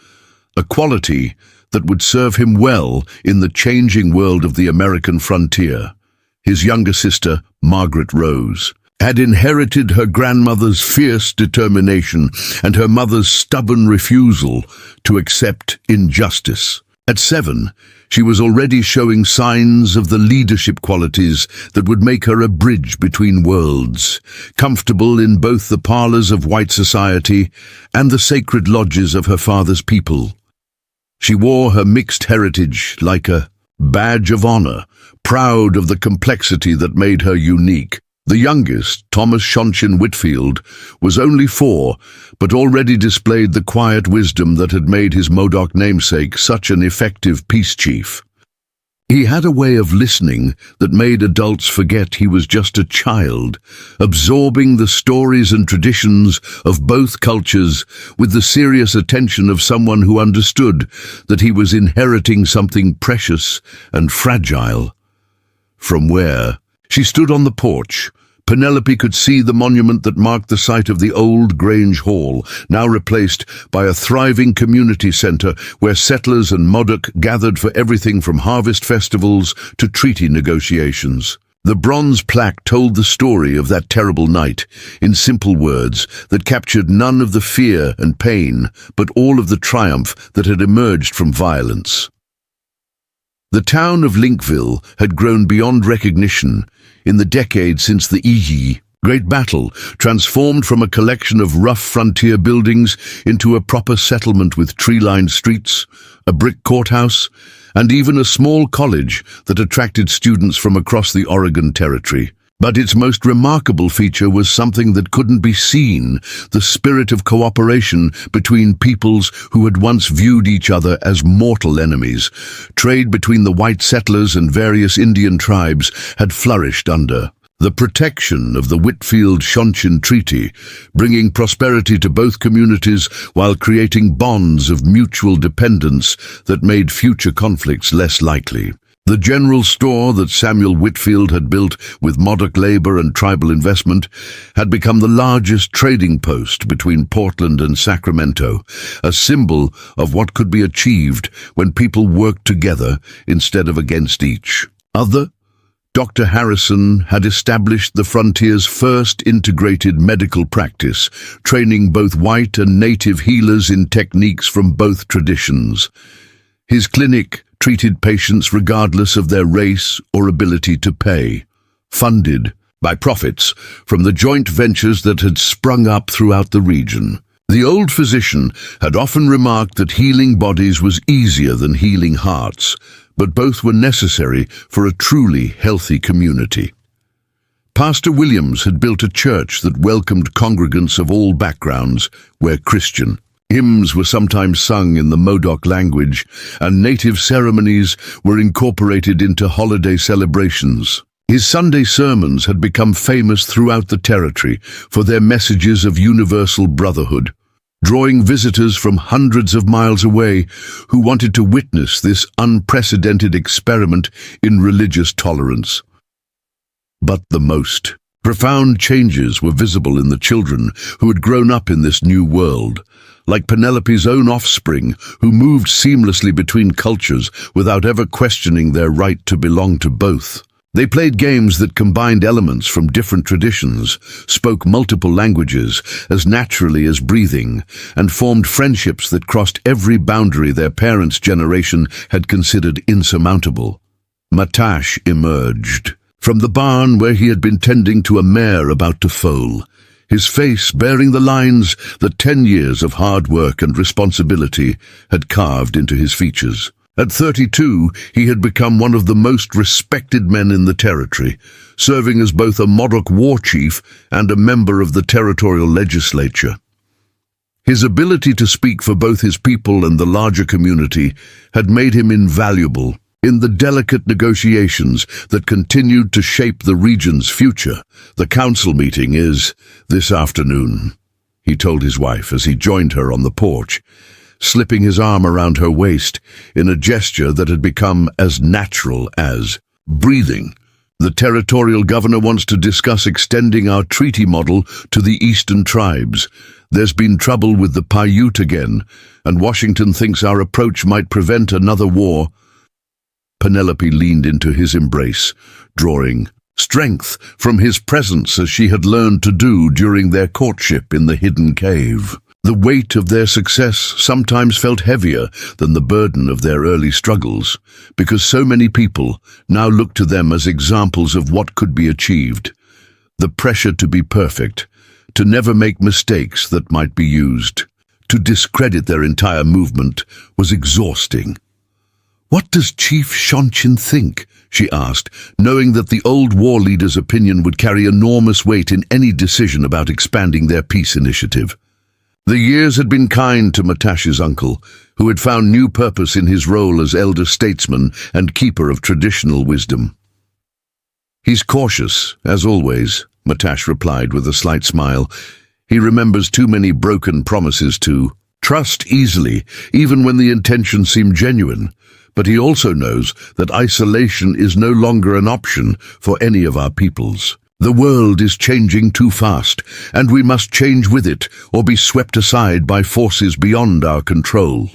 a quality that would serve him well in the changing world of the American frontier. His younger sister, Margaret Rose, had inherited her grandmother's fierce determination and her mother's stubborn refusal to accept injustice. At 7, she was already showing signs of the leadership qualities that would make her a bridge between worlds, comfortable in both the parlors of white society and the sacred lodges of her father's people. She wore her mixed heritage like a badge of honor, proud of the complexity that made her unique. The youngest, Thomas Shonshin Whitfield, was only 4, but already displayed the quiet wisdom that had made his Modoc namesake such an effective peace chief. He had a way of listening that made adults forget he was just a child, absorbing the stories and traditions of both cultures with the serious attention of someone who understood that he was inheriting something precious and fragile. From where she stood on the porch, Penelope could see the monument that marked the site of the old Grange Hall, now replaced by a thriving community centre where settlers and Modoc gathered for everything from harvest festivals to treaty negotiations. The bronze plaque told the story of that terrible night, in simple words that captured none of the fear and pain, but all of the triumph that had emerged from violence. The town of Linkville had grown beyond recognition in the decades since the Great Battle, transformed from a collection of rough frontier buildings into a proper settlement with tree-lined streets, a brick courthouse, and even a small college that attracted students from across the Oregon Territory. But its most remarkable feature was something that couldn't be seen, the spirit of cooperation between peoples who had once viewed each other as mortal enemies. Trade between the white settlers and various Indian tribes had flourished under the protection of the Whitfield-Shonshin Treaty, bringing prosperity to both communities while creating bonds of mutual dependence that made future conflicts less likely. The general store that Samuel Whitfield had built with Modoc labor and tribal investment had become the largest trading post between Portland and Sacramento, a symbol of what could be achieved when people worked together instead of against each other. Dr. Harrison had established the frontier's first integrated medical practice, training both white and native healers in techniques from both traditions. His clinic treated patients regardless of their race or ability to pay, funded by profits from the joint ventures that had sprung up throughout the region. The old physician had often remarked that healing bodies was easier than healing hearts, but both were necessary for a truly healthy community. Pastor Williams had built a church that welcomed congregants of all backgrounds, where Christian hymns were sometimes sung in the Modoc language, and native ceremonies were incorporated into holiday celebrations. His Sunday sermons had become famous throughout the territory for their messages of universal brotherhood, drawing visitors from hundreds of miles away who wanted to witness this unprecedented experiment in religious tolerance. But the most Profound changes were visible in the children who had grown up in this new world, like Penelope's own offspring, who moved seamlessly between cultures without ever questioning their right to belong to both. They played games that combined elements from different traditions, spoke multiple languages as naturally as breathing, and formed friendships that crossed every boundary their parents' generation had considered insurmountable. Matash emerged from the barn where he had been tending to a mare about to foal, his face bearing the lines that 10 years of hard work and responsibility had carved into his features. At 32, he had become one of the most respected men in the territory, serving as both a Modoc war chief and a member of the territorial legislature. His ability to speak for both his people and the larger community had made him invaluable in the delicate negotiations that continued to shape the region's future. "The council meeting is this afternoon," he told his wife as he joined her on the porch, slipping his arm around her waist in a gesture that had become as natural as breathing. "The territorial governor wants to discuss extending our treaty model to the eastern tribes. There's been trouble with the Paiute again, and Washington thinks our approach might prevent another war." Penelope leaned into his embrace, drawing strength from his presence as she had learned to do during their courtship in the hidden cave. The weight of their success sometimes felt heavier than the burden of their early struggles, because so many people now looked to them as examples of what could be achieved. The pressure to be perfect, to never make mistakes that might be used, to discredit their entire movement, was exhausting. "What does Chief Shonchin think?" she asked, knowing that the old war leader's opinion would carry enormous weight in any decision about expanding their peace initiative. The years had been kind to Matash's uncle, who had found new purpose in his role as elder statesman and keeper of traditional wisdom. "He's cautious, as always," Matash replied with a slight smile. "He remembers too many broken promises to trust easily, even when the intentions seem genuine. But he also knows that isolation is no longer an option for any of our peoples. The world is changing too fast, and we must change with it or be swept aside by forces beyond our control."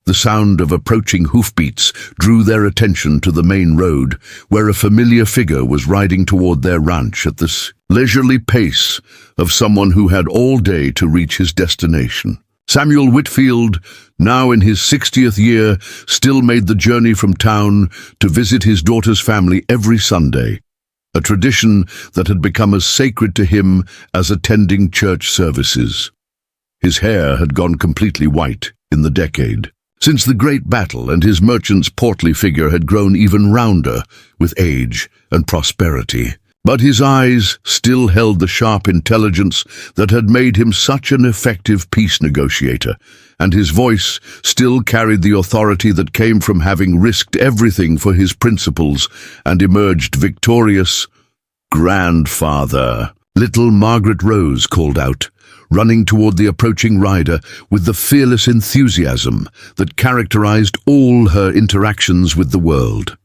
The sound of approaching hoofbeats drew their attention to the main road, where a familiar figure was riding toward their ranch at the leisurely pace of someone who had all day to reach his destination. Samuel Whitfield, now in his 60th year, still made the journey from town to visit his daughter's family every Sunday, a tradition that had become as sacred to him as attending church services. His hair had gone completely white in the decade since the Great Battle, and his merchant's portly figure had grown even rounder with age and prosperity. But his eyes still held the sharp intelligence that had made him such an effective peace negotiator, and his voice still carried the authority that came from having risked everything for his principles and emerged victorious. "Grandfather," little Margaret Rose called out, running toward the approaching rider with the fearless enthusiasm that characterized all her interactions with the world.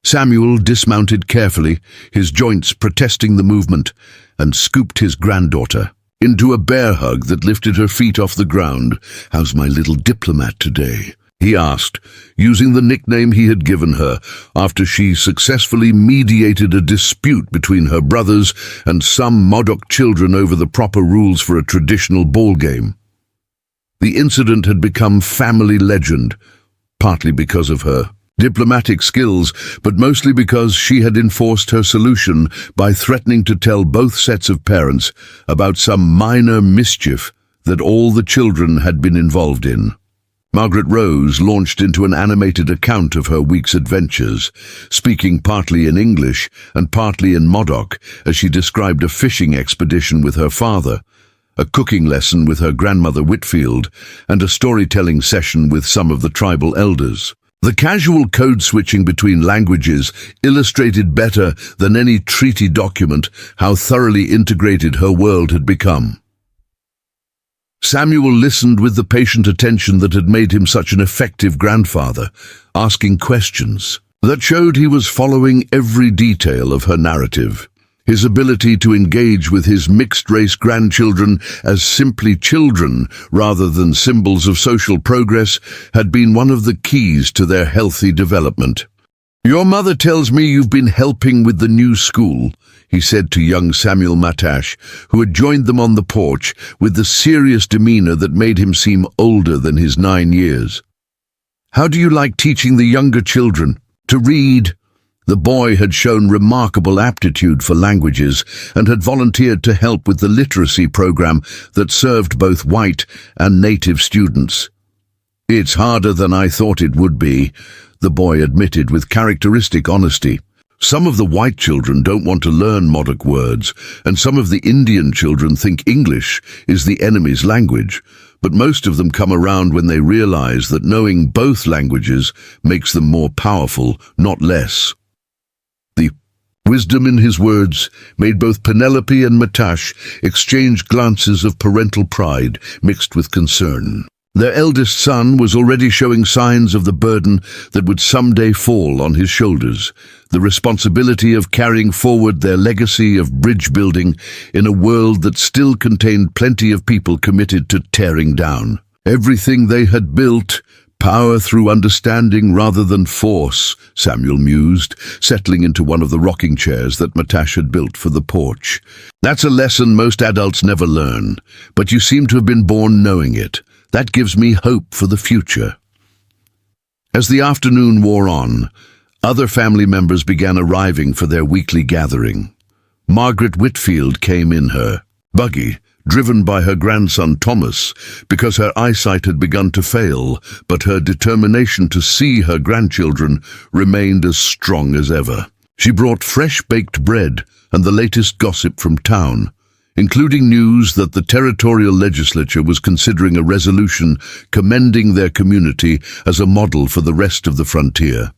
Samuel dismounted carefully, his joints protesting the movement, and scooped his granddaughter into a bear hug that lifted her feet off the ground. "How's my little diplomat today?" he asked, using the nickname he had given her after she successfully mediated a dispute between her brothers and some Modoc children over the proper rules for a traditional ball game. The incident had become family legend, partly because of her diplomatic skills, but mostly because she had enforced her solution by threatening to tell both sets of parents about some minor mischief that all the children had been involved in. Margaret Rose launched into an animated account of her week's adventures, speaking partly in English and partly in Modoc as she described a fishing expedition with her father, a cooking lesson with her grandmother Whitfield, and a storytelling session with some of the tribal elders. The casual code switching between languages illustrated better than any treaty document how thoroughly integrated her world had become. Samuel listened with the patient attention that had made him such an effective grandfather, asking questions that showed he was following every detail of her narrative. His ability to engage with his mixed-race grandchildren as simply children rather than symbols of social progress had been one of the keys to their healthy development. "Your mother tells me you've been helping with the new school," he said to young Samuel Matash, who had joined them on the porch with the serious demeanor that made him seem older than his 9 years. "How do you like teaching the younger children to read?" The boy had shown remarkable aptitude for languages and had volunteered to help with the literacy program that served both white and native students. "It's harder than I thought it would be," the boy admitted with characteristic honesty. "Some of the white children don't want to learn Modoc words, and some of the Indian children think English is the enemy's language, but most of them come around when they realize that knowing both languages makes them more powerful, not less." The wisdom in his words made both Penelope and Matash exchange glances of parental pride mixed with concern. Their eldest son was already showing signs of the burden that would someday fall on his shoulders, the responsibility of carrying forward their legacy of bridge building in a world that still contained plenty of people committed to tearing down everything they had built. "Power through understanding rather than force," Samuel mused, settling into one of the rocking chairs that Matash had built for the porch. "That's a lesson most adults never learn, but you seem to have been born knowing it. That gives me hope for the future." As the afternoon wore on, other family members began arriving for their weekly gathering. Margaret Whitfield came in her buggy, driven by her grandson Thomas, because her eyesight had begun to fail, but her determination to see her grandchildren remained as strong as ever. She brought fresh-baked bread and the latest gossip from town, including news that the territorial legislature was considering a resolution commending their community as a model for the rest of the frontier.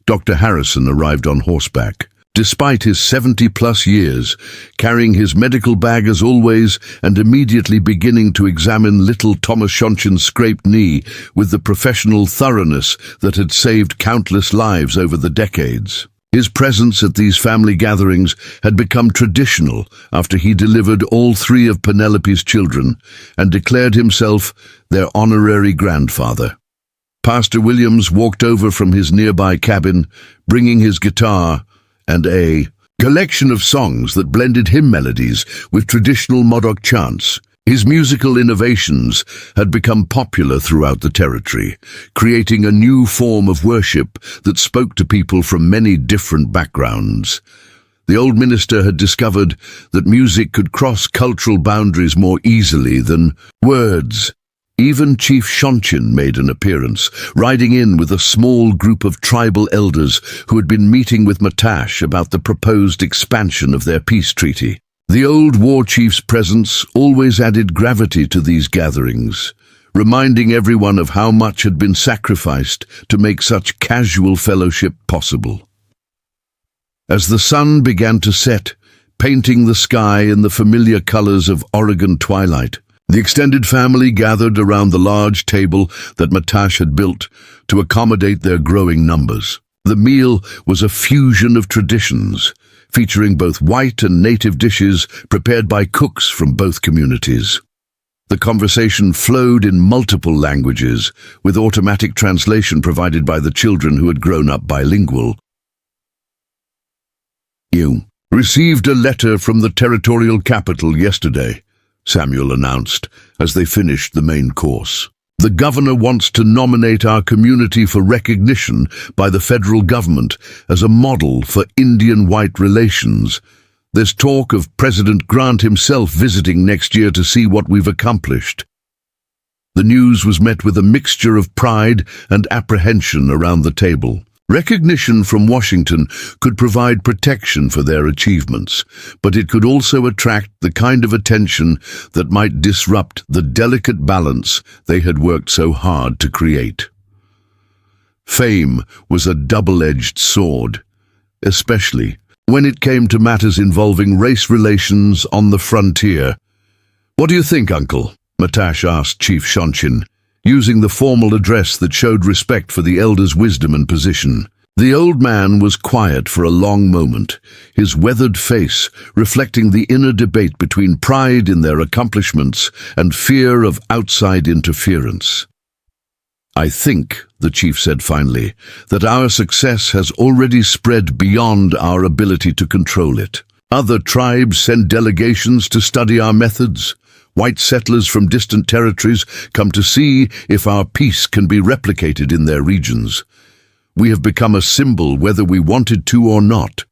Dr. Harrison arrived on horseback, despite his 70-plus years, carrying his medical bag as always and immediately beginning to examine little Thomas Shonchin's scraped knee with the professional thoroughness that had saved countless lives over the decades. His presence at these family gatherings had become traditional after he delivered all 3 of Penelope's children and declared himself their honorary grandfather. Pastor Williams walked over from his nearby cabin, bringing his guitar and a collection of songs that blended hymn melodies with traditional Modoc chants. His musical innovations had become popular throughout the territory, creating a new form of worship that spoke to people from many different backgrounds. The old minister had discovered that music could cross cultural boundaries more easily than words. Even Chief Shonchin made an appearance, riding in with a small group of tribal elders who had been meeting with Matash about the proposed expansion of their peace treaty. The old war chief's presence always added gravity to these gatherings, reminding everyone of how much had been sacrificed to make such casual fellowship possible. As the sun began to set, painting the sky in the familiar colors of Oregon twilight, the extended family gathered around the large table that Matash had built to accommodate their growing numbers. The meal was a fusion of traditions, featuring both white and native dishes prepared by cooks from both communities. The conversation flowed in multiple languages, with automatic translation provided by the children who had grown up bilingual. "You received a letter from the territorial capital yesterday," Samuel announced as they finished the main course. "The governor wants to nominate our community for recognition by the federal government as a model for Indian-white relations. There's talk of President Grant himself visiting next year to see what we've accomplished." The news was met with a mixture of pride and apprehension around the table. Recognition from Washington could provide protection for their achievements, but it could also attract the kind of attention that might disrupt the delicate balance they had worked so hard to create. Fame was a double-edged sword, especially when it came to matters involving race relations on the frontier. "What do you think, Uncle?" Matash asked Chief Shonchin, using the formal address that showed respect for the elder's wisdom and position. The old man was quiet for a long moment, his weathered face reflecting the inner debate between pride in their accomplishments and fear of outside interference. "I think," the chief said finally, "that our success has already spread beyond our ability to control it. Other tribes send delegations to study our methods. White settlers from distant territories come to see if our peace can be replicated in their regions. We have become a symbol whether we wanted to or not."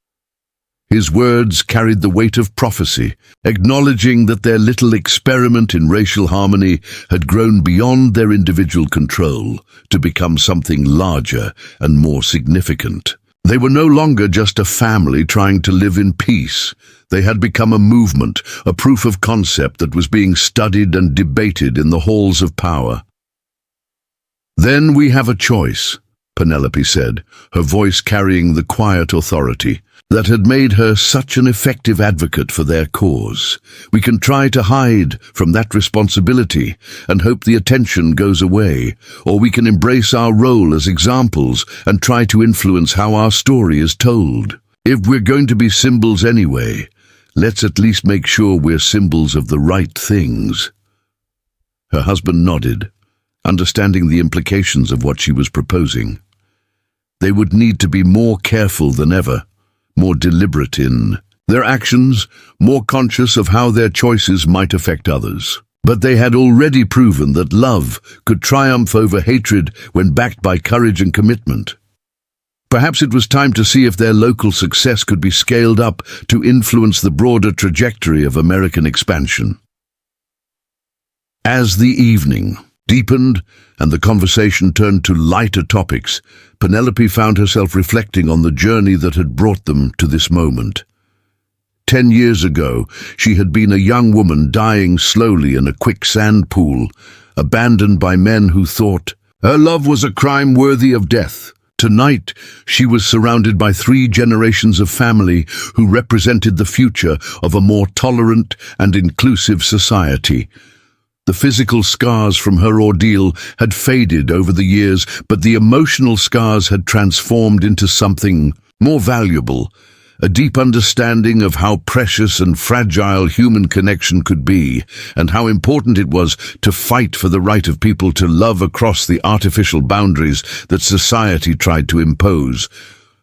His words carried the weight of prophecy, acknowledging that their little experiment in racial harmony had grown beyond their individual control to become something larger and more significant. They were no longer just a family trying to live in peace. They had become a movement, a proof of concept that was being studied and debated in the halls of power. "Then we have a choice," Penelope said, her voice carrying the quiet authority that had made her such an effective advocate for their cause. "We can try to hide from that responsibility and hope the attention goes away, or we can embrace our role as examples and try to influence how our story is told. If we're going to be symbols anyway, let's at least make sure we're symbols of the right things." Her husband nodded, understanding the implications of what she was proposing. They would need to be more careful than ever, more deliberate in their actions, more conscious of how their choices might affect others. But they had already proven that love could triumph over hatred when backed by courage and commitment. Perhaps it was time to see if their local success could be scaled up to influence the broader trajectory of American expansion. As the evening deepened and the conversation turned to lighter topics, Penelope found herself reflecting on the journey that had brought them to this moment. 10 years ago, she had been a young woman dying slowly in a quicksand pool, abandoned by men who thought her love was a crime worthy of death. Tonight, she was surrounded by 3 generations of family who represented the future of a more tolerant and inclusive society. The physical scars from her ordeal had faded over the years, but the emotional scars had transformed into something more valuable, a deep understanding of how precious and fragile human connection could be, and how important it was to fight for the right of people to love across the artificial boundaries that society tried to impose.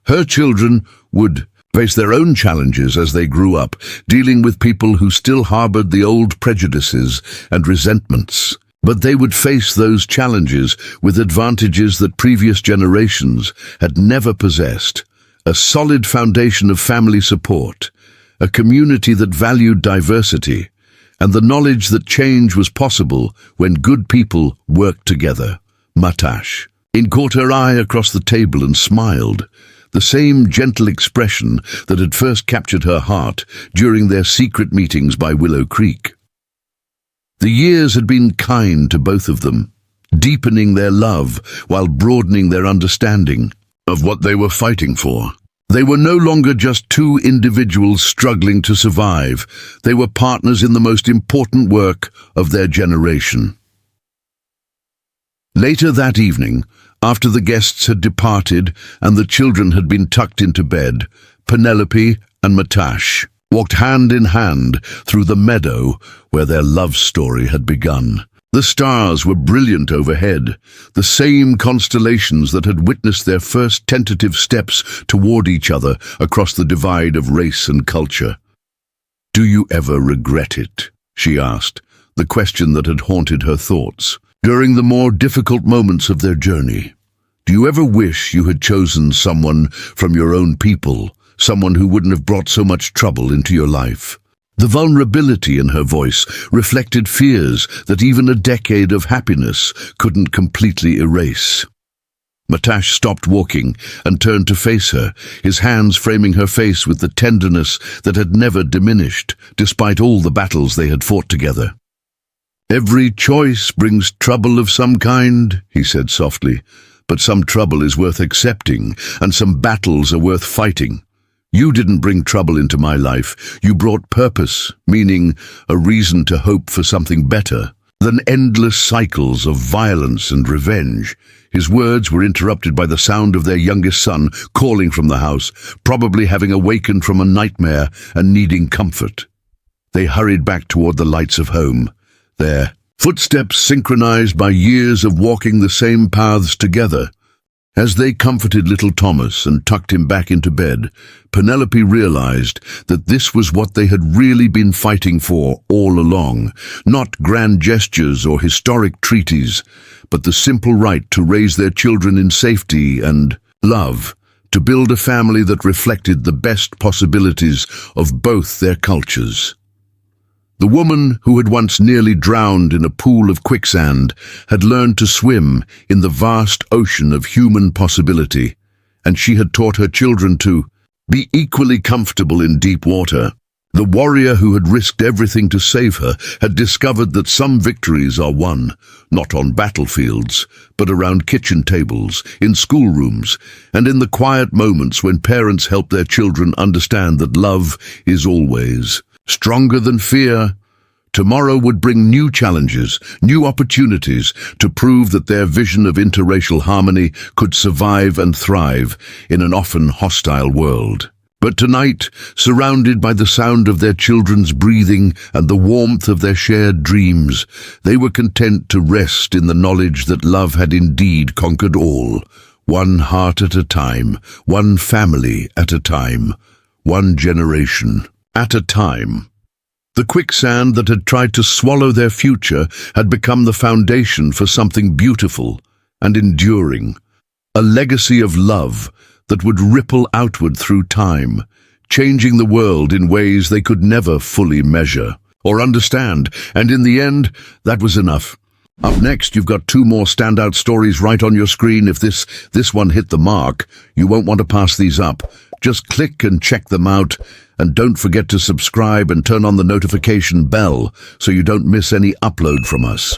Her children would face their own challenges as they grew up, dealing with people who still harbored the old prejudices and resentments. But they would face those challenges with advantages that previous generations had never possessed: a solid foundation of family support, a community that valued diversity, and the knowledge that change was possible when good people worked together. Matash caught her eye across the table and smiled, the same gentle expression that had first captured her heart during their secret meetings by Willow Creek. The years had been kind to both of them, deepening their love while broadening their understanding of what they were fighting for. They were no longer just 2 individuals struggling to survive. They were partners in the most important work of their generation. Later that evening, after the guests had departed and the children had been tucked into bed, Penelope and Matash walked hand in hand through the meadow where their love story had begun. The stars were brilliant overhead, the same constellations that had witnessed their first tentative steps toward each other across the divide of race and culture. "Do you ever regret it?" she asked, the question that had haunted her thoughts. During the more difficult moments of their journey, do you ever wish you had chosen someone from your own people, someone who wouldn't have brought so much trouble into your life? The vulnerability in her voice reflected fears that even a decade of happiness couldn't completely erase. Matash stopped walking and turned to face her, his hands framing her face with the tenderness that had never diminished, despite all the battles they had fought together. "Every choice brings trouble of some kind," he said softly, "but some trouble is worth accepting, and some battles are worth fighting. You didn't bring trouble into my life. You brought purpose, meaning a reason to hope for something better. than endless cycles of violence and revenge. His words were interrupted by the sound of their youngest son calling from the house, probably having awakened from a nightmare and needing comfort. They hurried back toward the lights of home, their footsteps synchronized by years of walking the same paths together. As they comforted little Thomas and tucked him back into bed, Penelope realized that this was what they had really been fighting for all along, not grand gestures or historic treaties, but the simple right to raise their children in safety and love, to build a family that reflected the best possibilities of both their cultures. The woman who had once nearly drowned in a pool of quicksand had learned to swim in the vast ocean of human possibility, and she had taught her children to be equally comfortable in deep water. The warrior who had risked everything to save her had discovered that some victories are won, not on battlefields, but around kitchen tables, in schoolrooms, and in the quiet moments when parents help their children understand that love is always stronger than fear. Tomorrow would bring new challenges, new opportunities to prove that their vision of interracial harmony could survive and thrive in an often hostile world. But tonight, surrounded by the sound of their children's breathing and the warmth of their shared dreams, they were content to rest in the knowledge that love had indeed conquered all, one heart at a time, one family at a time, one generation at a time. The quicksand that had tried to swallow their future had become the foundation for something beautiful and enduring, a legacy of love that would ripple outward through time, changing the world in ways they could never fully measure or understand, and in the end, that was enough. Up next, you've got two more standout stories right on your screen. If this one hit the mark, you won't want to pass these up. Just click and check them out, and don't forget to subscribe and turn on the notification bell so you don't miss any upload from us.